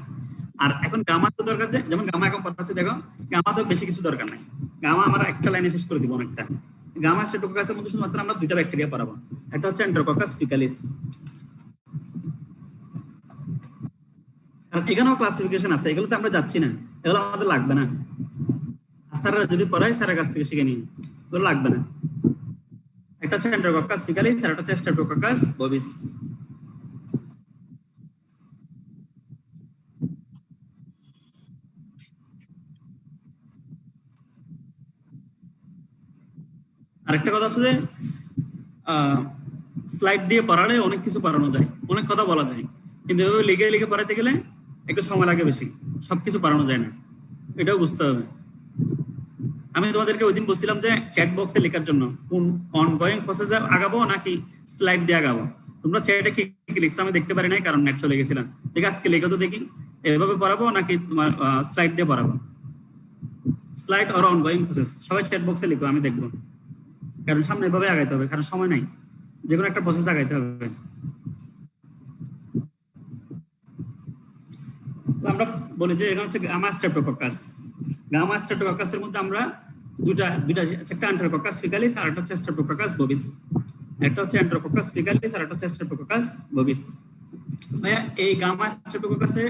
আর এখন গামা তো দরকার, যেমন গামা এখন কথা হচ্ছে, দেখো গামা তো বেশি কিছু দরকার নাই। গামা আমরা একটা লাইনে শেষ করে দিব অনেকটা। গামা স্ট্রেপ্টোকক্কাসের মধ্যে শুধুমাত্র আমরা 2টা ব্যাকটেরিয়া পড়াবো। একটা হচ্ছে এন্টেরোকক্কাস ফিকালিস, আর এখানেও ক্লাসিফিকেশন আছে, এগুলোতে আমরা যাচ্ছি না, এগুলো আমাদের লাগবে না। স্যাররা যদি পড়ায় স্যারের কাছ থেকে শিখে নিন, এগুলো লাগবে না। একটা হচ্ছে এন্টেরোকক্কাস ফিকালিস, আর একটা হচ্ছে স্ট্রেপ্টোকক্কাস বোভিস। আরেকটা কথা হচ্ছে যে স্লাইড দিয়ে পড়ালে অনেক কিছু পড়ানো যায়, অনেক কথা বলা যায়, কিন্তু এভাবে লিখে পড়াতে গেলে একটু সময় লাগে বেশি, সবকিছু পড়ানো যায় না, এটাও বুঝতে হবে। আমি তোমাদেরকে ওই দিন বলছিলাম যে চ্যাট বক্সে লেখার জন্য কোন অনগোয়িং প্রসেসে আগাবো নাকি স্লাইড দিয়ে আগাবো। তোমরা চ্যাটে কি লিখছো আমি দেখতে পারি নাই, কারণ নেট চলে গেছিলাম। ঠিক আছে, আজকে লেখো তো দেখি, এভাবে পড়াবো নাকি তোমার স্লাইড দিয়ে পড়াবো। স্লাইড আর অনগোয়িং প্রসেস সবাই চ্যাট বক্সে লিখো, আমি দেখবো, কারণ সামনে এভাবে আগাইতে হবে, কারণ সময় নাই, যে কোনো একটা প্রসেস আগাইতে হবে। আমরা বলি যে এটা হচ্ছে গামা স্ট্রেপ্টোকক্কাস। গামা স্ট্রেপ্টোকক্কাসের মধ্যে আমরা দুইটা একটা এন্টেরোকক্কাস ফিকালিস আর একটা হচ্ছে স্ট্রেপ্টোকক্কাস বোভিস। একটা হচ্ছে এন্টেরোকক্কাস ফিকালিস আর একটা হচ্ছে স্ট্রেপ্টোকক্কাস বোভিস। ভাইয়া এই গামা স্ট্রেপ্টোকক্কাসের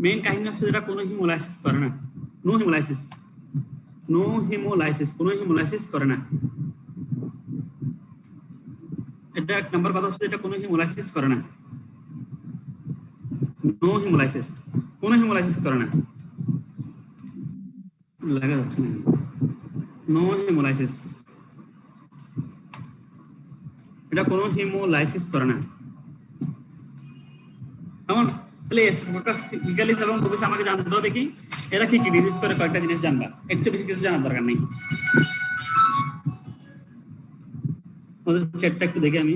মেইন কাহিনী হচ্ছে যেটা কোনো হিমোলাইসিস করে না, নো হিমোলাইসিস, কোনো হিমোলাইসিস করে না। এটা এক নম্বর কথা হচ্ছে এটা কোনো হিমোলাইসিস করে না, নো হিমোলাইসিস, কোনো হিমোলাইসিস করে না, লাগা যাচ্ছে না, নো হিমোলাইসিস, এটা কোনো হিমোলাইসিস করে না। কেমন? তাহলে স্ট্রেপ্টোককাস ফিকালিস এবং বোবিস আমাকে জানতে হবে কি এরা কি কি ডিজিজ করে, কয়েকটা জিনিস জানবা, এর চেয়ে বেশি কিছু জানার দরকার নেই। ওদের চ্যাটটা একটু দেখি আমি।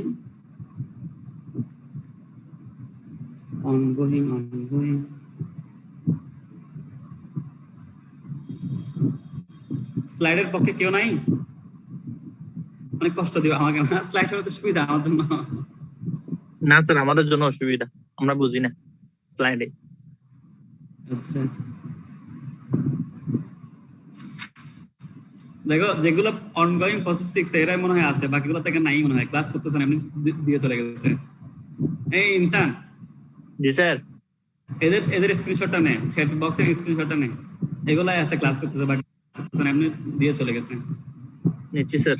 অনগোয়িং স্লাইডের পক্ষে কেউ নাই? অনেক কষ্ট দিও আমাকে, স্লাইড হতে সুবিধা আমার জন্য। না স্যার, আমাদের জন্য অসুবিধা, আমরা বুঝি না স্লাইডে। আচ্ছা, দেখো যেগুলো অনগোয়িং প্রসেস লিখছে এরাই মনে হয় আছে, বাকিগুলো থেকে নাই মনে হয়, ক্লাস করতেছেন এমনি দিয়ে চলে গেছে। এই ইনসান, জি স্যার। এদের স্ক্রিনশটটা নে, চ্যাট বক্সের স্ক্রিনশটটা নে, এগুলাই আছে ক্লাস করতেছে, বাকি করতেছেন এমনি দিয়ে চলে গেছে। নিচ্ছি স্যার।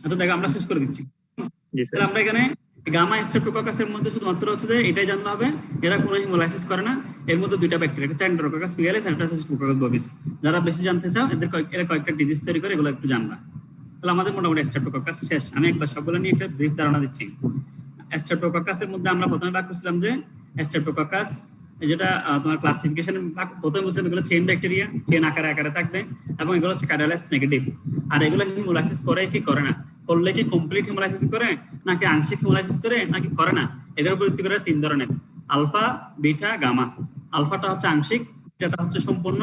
আচ্ছা দেখো আমরা শেষ করে দিচ্ছি। জি তাহলে স্যার। আমরা এখানে গামা স্ট্রেপ্টোককাসের মধ্যে শুধুমাত্র হচ্ছে যে এটাই জানতে হবে এরা কোনো হিমোলাইসিস করে না। এর মধ্যে দুইটা ব্যাকটেরিয়া, একটা এন্টেরোককাস ফিগালিস আর একটা স্ট্রেপ্টোককাস বোবিস। যারা বেশি জানতে চাও এরা কয়েকটা ডিজিজ তৈরি করে, এগুলো একটু জানবা। তাহলে আমাদের মোটামুটি স্ট্রেপ্টোককাস শেষ। আমি একবার সবগুলো নিয়ে একটা ব্রিফ ধারণা দিচ্ছি। স্ট্রেপ্টোককাসের মধ্যে আমরা প্রথমে ভাগ করছিলাম যে স্ট্রেপ্টোককাস যেটা তোমার ক্লাসিফিকেশন প্রথমে বলছিলাম এগুলো চেইন ব্যাকটেরিয়া, চেইন আকারে থাকবে এবং এগুলো হচ্ছে কার্ডিয়ালাইস নেগেটিভ। আর এগুলো হিমোলাইসিস করে কি করে না, করলে কি কমপ্লিট হিমোলাইসিস করে নাকি আংশিক হিমোলাইসিস করে নাকি করে না, এদের উপর ভিত্তি করে তিন ধরনের, আলফা, বিটা, গামা। আলফাটা হচ্ছে আংশিক, বিটাটা হচ্ছে সম্পূর্ণ,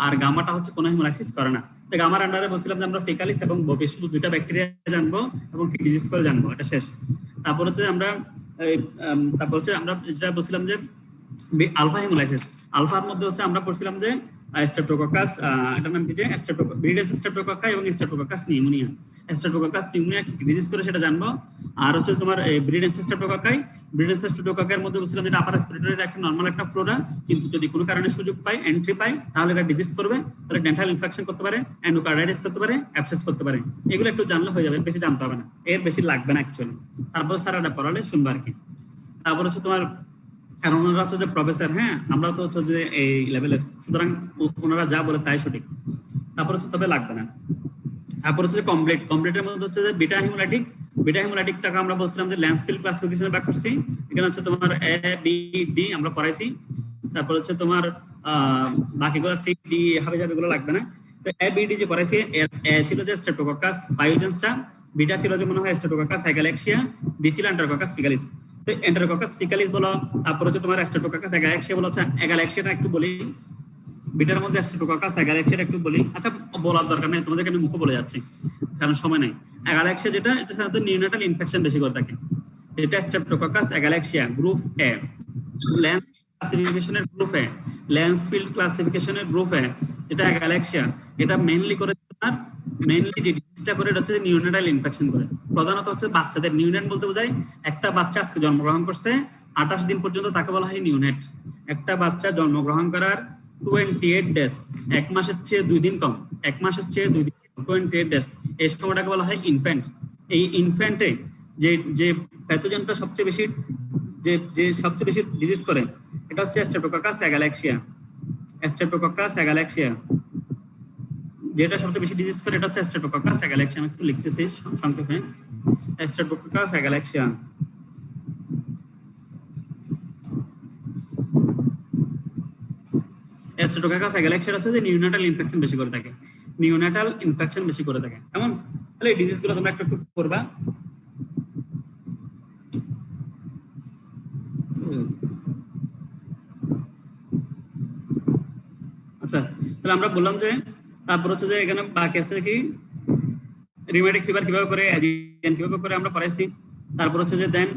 আর গামাটা হচ্ছে কোনো হিমোলাইসিস করে না। তো গামার আন্ডারে বলছিলাম যে আমরা ফিকালিস এবং বোবিস শুধু দুইটা ব্যাকটেরিয়া জানবো এবং কি ডিজিজ করে জানবো, এটা শেষ। তারপর হচ্ছে আমরা যেটা বলছিলাম যে আলফা হিমোলাইসিস, আলফার মধ্যে হচ্ছে আমরা পড়ছিলাম যে স্ট্রেপ্টোককাস, এটার নাম কি যে ব্রিডেস স্ট্রেপ্টোকক্কা এবং স্ট্রেপ্টোককাস নিউমোনিয়া। স্ট্রেপ্টোককাস নিউমোনিয়া কি ডিজিজ করে সেটা জানবো। আর হচ্ছে তোমার ব্রিডেস স্ট্রেপ্টোকক্কার মধ্যে বলছিলাম যে আপার রেসপিরেটরির একটা নরমাল একটা ফ্লোরা, কিন্তু যদি কোনো কারণে সুযোগ পায়, এন্ট্রি পায়, তাহলে এটা ডিজিজ করবে, তাহলে ডেন্টাল ইনফেকশন করতে পারে, এন্ডোকার্ডাইটিস করতে পারে, অ্যাবসেস করতে পারে। এগুলো একটু জানলে হয়ে যাবে, বেশি জানতে হবে না, এর বেশি লাগবে না অ্যাকচুয়ালি। তারপর স্যারটা পড়ালে শুনবো আর কি। তারপর হচ্ছে তোমার কারণ ওনারা হচ্ছে যে প্রফেসর, হ্যাঁ আমরা তো হচ্ছে যে এই লেভেলের, সুতরাং ওনারা যা বলে তাই সঠিক। তারপর হচ্ছে তবে লাগবে না। তারপর হচ্ছে কমপ্লিটের মধ্যে হচ্ছে যে বিটা হিমোলাইটিকটাকে আমরা বলছিলাম যে ল্যান্সফিল্ড ক্লাসিফিকেশনে ভাগ করছি। এখানে হচ্ছে তোমার এ বি ডি আমরা পড়াইছি। তারপর হচ্ছে তোমার বাকিগুলো সি ডি হাবে যাবে, এগুলো লাগবে না। তো এ বি ডি যে পড়াইছি, এ ছিল যে স্ট্রেপ্টোককাস পায়োজেন্সটা, বিটা ছিল যে মনে হয় স্ট্রেপ্টোককাস এগালেক্সিয়া, ডি ছিল এন্টেরোককাস ফিকালিস। তো এন্টেরোককাস ফিকালিস বলো, তারপর হচ্ছে তোমার স্ট্রেপ্টোককাস এগালেক্সিয়া বলো। আচ্ছা এগালেক্সিয়াটা একটু বলি, বিটার মধ্যে স্ট্রেপ্টোককাস এগালেক্সিয়াটা একটু বলি। আচ্ছা বলার দরকার নেই, তোমাদের এখানে মুখে বলে যাচ্ছি কারণ সময় নাই। এগালেক্সিয়া যেটা, এটা সাধারণত নিউনেটাল ইনফেকশন বেশি করে থাকে। এটা streptococcus agalactiae group A, Lance ক্লাসিফিকেশনের গ্রুপ এ, ল্যান্সফিল্ড ক্লাসিফিকেশনের গ্রুপ এ, এটা এগালেক্সিয়া। এটা মেইনলি করে তোমার যে ডিজিজটা করে এটা হচ্ছে নিউনেটাল ইনফেকশন করে, প্রধানত হচ্ছে বাচ্চাদের। নিউনেট বলতে বোঝায় একটা বাচ্চা আজকে জন্মগ্রহণ করছে 28 দিন পর্যন্ত, তাকে বলা হয় নিউনেট। একটা বাচ্চা জন্মগ্রহণ করার 28 ডেজ, এক মাসের চেয়ে 2 দিন কম, 28 ডেজ, এই সময়টাকে বলা হয় ইনফ্যান্ট। এই ইনফ্যান্টে যে প্যাথোজেনটা সবচেয়ে বেশি ডিজিজ করে এটা হচ্ছে স্ট্রেপ্টোককাস এগালেক্সিয়া। যেটা সবচেয়ে বেশি ডিজিজ করে এটা হচ্ছে স্ট্রেপ্টোককাস এগালেক্সিয়া। আমি একটু লিখতেছি সংক্ষেপে, স্ট্রেপ্টোককাস এগালেক্সিয়া। স্ট্রেপ্টোককাস এগালেক্সিয়া হচ্ছে যে নিউনেটাল ইনফেকশন বেশি করে থাকে, কেমন? তাহলে এই ডিজিজ গুলো তোমরা একটু করবা। আচ্ছা তাহলে আমরা বললাম যে তারপর হচ্ছে যে এখানে বাকি আছে কি রিউমেটিক ফিভার কিভাবে করে, অ্যাজিয়ান কিভাবে করে আমরা পড়াইছি। তারপর হচ্ছে যে দেন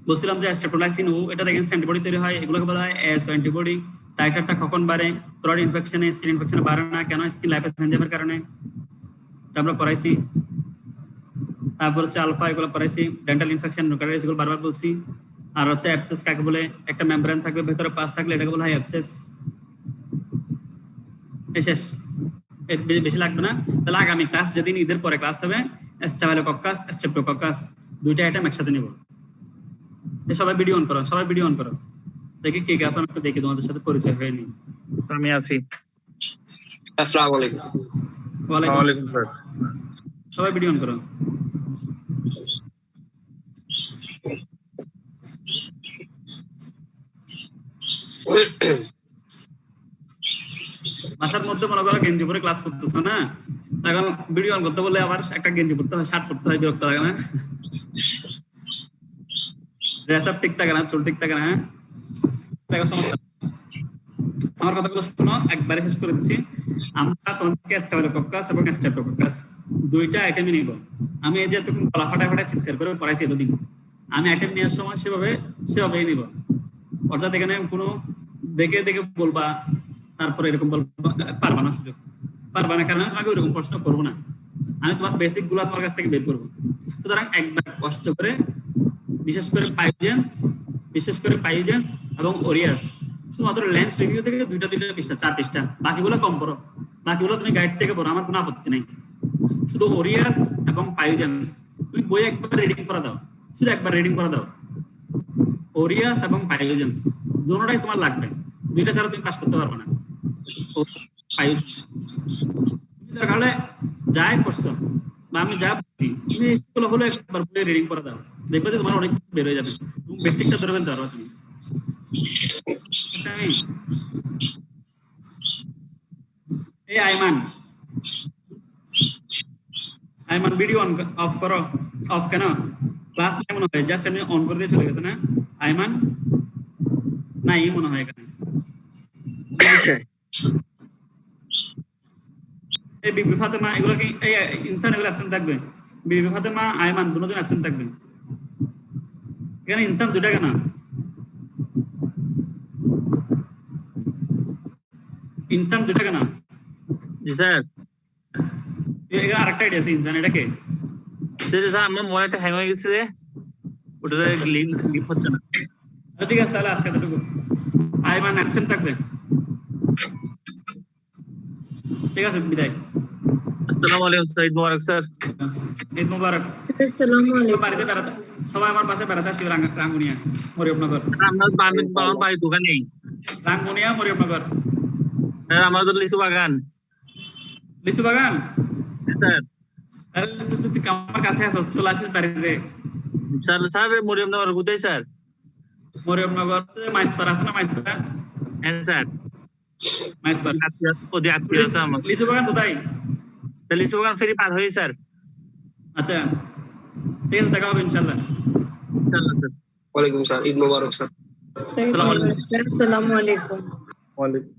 বলছিলাম যে স্ট্রেপ্টোলাইসিন ও এটার এগেইনস্ট অ্যান্টিবডি তৈরি হয়, এগুলোকে বলা হয় এস অ্যান্টিবডি। টাইটারটা কখন বাড়ে, থ্রোট ইনফেকশনে, স্কিন ইনফেকশনে বাড়ে না কেন, স্কিন লাইপেজ এনজাইমের কারণে, এটা আমরা পড়াইছি। তারপর হচ্ছে আলফা, এগুলো পড়াইছি। ডেন্টাল ইনফেকশন, নোকারাইটিস, এগুলো বারবার বলছি। আর হচ্ছে অ্যাবসেস কাকে বলে, একটা মেমব্রেন থাকবে ভেতরে পাস থাকলে এটাকে বলা হয় অ্যাবসেস। শেষ, এর বেশি লাগবে না। তাহলে আগামী ক্লাস, যেদিন ঈদের পরে ক্লাস হবে, স্টাফিলোকক্কাস, স্ট্রেপ্টোকক্কাস, দুইটা আইটেম একসাথে নিব। সবাই ভিডিও অন করো, সবাই ভিডিও অন করো, দেখি কে কে আছে, আমি একটু দেখি, তোমাদের সাথে পরিচয় হয়নি। আমি আছি। আসসালামু আলাইকুম। ওয়ালাইকুম ওয়ালাইকুম আসসালাম। স্যার। সবাই ভিডিও অন করো। বাসার মধ্যে মনে করো গেঞ্জি পরে ক্লাস করতেছো না, এখন ভিডিও অন করতে বললে আবার একটা গেঞ্জি পরতে হয়, শার্ট পরতে হয়, বিরক্ত লাগে না? ড্রেস আপ ঠিক থাকে না, চুল ঠিক থাকে না, হ্যাঁ দেখো সমস্যা। আমার কথাগুলো শোনো, একবারে শেষ করে দিচ্ছি। আমরা তোমাদেরকে স্টাফিলোকক্কাস এবং স্ট্রেপ্টোকক্কাস দুইটা আইটেমই নিব। আমি এই যে তুমি গলা ফাটা চিৎকার করে পড়াইছি এতদিন, আমি আইটেম নেওয়ার সময় সেভাবেই নিব। অর্থাৎ এখানে কোনো দেখে বলবা তারপরে এরকম বলবা, পারবা না, সুযোগ পারবা না, কারণ আমি ওইরকম প্রশ্ন করবো না। আমি তোমার বেসিক গুলো তোমার কাছ থেকে বের করবো। সুতরাং একবার কষ্ট করে, বিশেষ করে পাইজেন্স এবং ওরিয়াস, শুধুমাত্র লেন্স রিভিউ থেকে দুইটা পৃষ্ঠা, 4 পৃষ্ঠা, বাকিগুলো কম পড়ো, বাকিগুলো তুমি গাইড থেকে পড়ো, আমার কোনো আপত্তি নেই। শুধু ওরিয়াস এবং পাইজেন্স তুমি বই একবার রিডিং করা দাও, শুধু একবার রিডিং করা দাও। ওরিয়াস এবং পাইজেন্স দুটোটাই তোমার লাগবে, দুইটা ছাড়া তুমি পাস করতে পারবে না। তাহলে যাই করছো বা আমি যা বলছি, তুমি স্কুল হলো একবার বই রিডিং করে দাও, দেখবে যে তোমার অনেক বের হয়ে যাবে, তুমি বেসিকটা ধরে ফেলতে পারবে তুমি। এই আইমান ভিডিও অফ করো। অফ কেন? ক্লাস কেমন হয়? জাস্ট আমি অন করে দিয়ে চলে গেছে না? আইমান নাই মনে হয় এখানে। এই বিবি ফাতেমা, এগুলো কি এই ইনসান, এগুলো অ্যাবসেন্ট থাকবে। বিবি ফাতেমা, আইমান দুজন অ্যাবসেন্ট থাকবে। এখানে ইনসান দুইটা কেন? ইনসান দুইটা কেন? জি স্যার। এখানে আরেকটা আইডি আছে ইনসান, এটা কে? স্যার আমার মোবাইলটা হ্যাং হয়ে গেছে, ওটাতে লিপ হচ্ছে না। ঠিক আছে, তাহলে আজকে এতটুকু। আইমান অ্যাবসেন্ট থাকবে। ঠিক আছে, বিদায়। আসসালামু আলাইকুম স্যার, ঈদ মোবারক স্যার। ঈদ মোবারক। আসসালামু আলাইকুম। বাড়িতে বেড়াতে, সবাই আমার পাশে বেড়াতে আসি, রাঙ্গুনিয়া, মরিয়মনগর। আমার বাড়ির দোকান নেই। রাঙ্গুনিয়া, মরিয়মনগর। স্যার আমার তো লিচু বাগান। লিচু বাগান? স্যার তুই আমার কাছে আসো, চলে আসিস বাড়িতে। স্যার মরিয়মনগর কোথায় স্যার? মরিয়মনগর মাইসপাড়া আছে না, মাইসপাড়া? হ্যাঁ স্যার, মাইসপাড়া। আত্মীয় আছে আমার। লিচু বাগান কোথায়? লিচু বাগান ফেরি পার হয়ে স্যার। আচ্ছা ঠিক আছে, দেখা হবে ইনশাল্লাহ। ইনশাআল্লাহ স্যার। ওয়ালাইকুম স্যার, ঈদ মোবারক স্যার। আসসালামু আলাইকুম। আসসালামু আলাইকুম। ওয়ালাইকুম।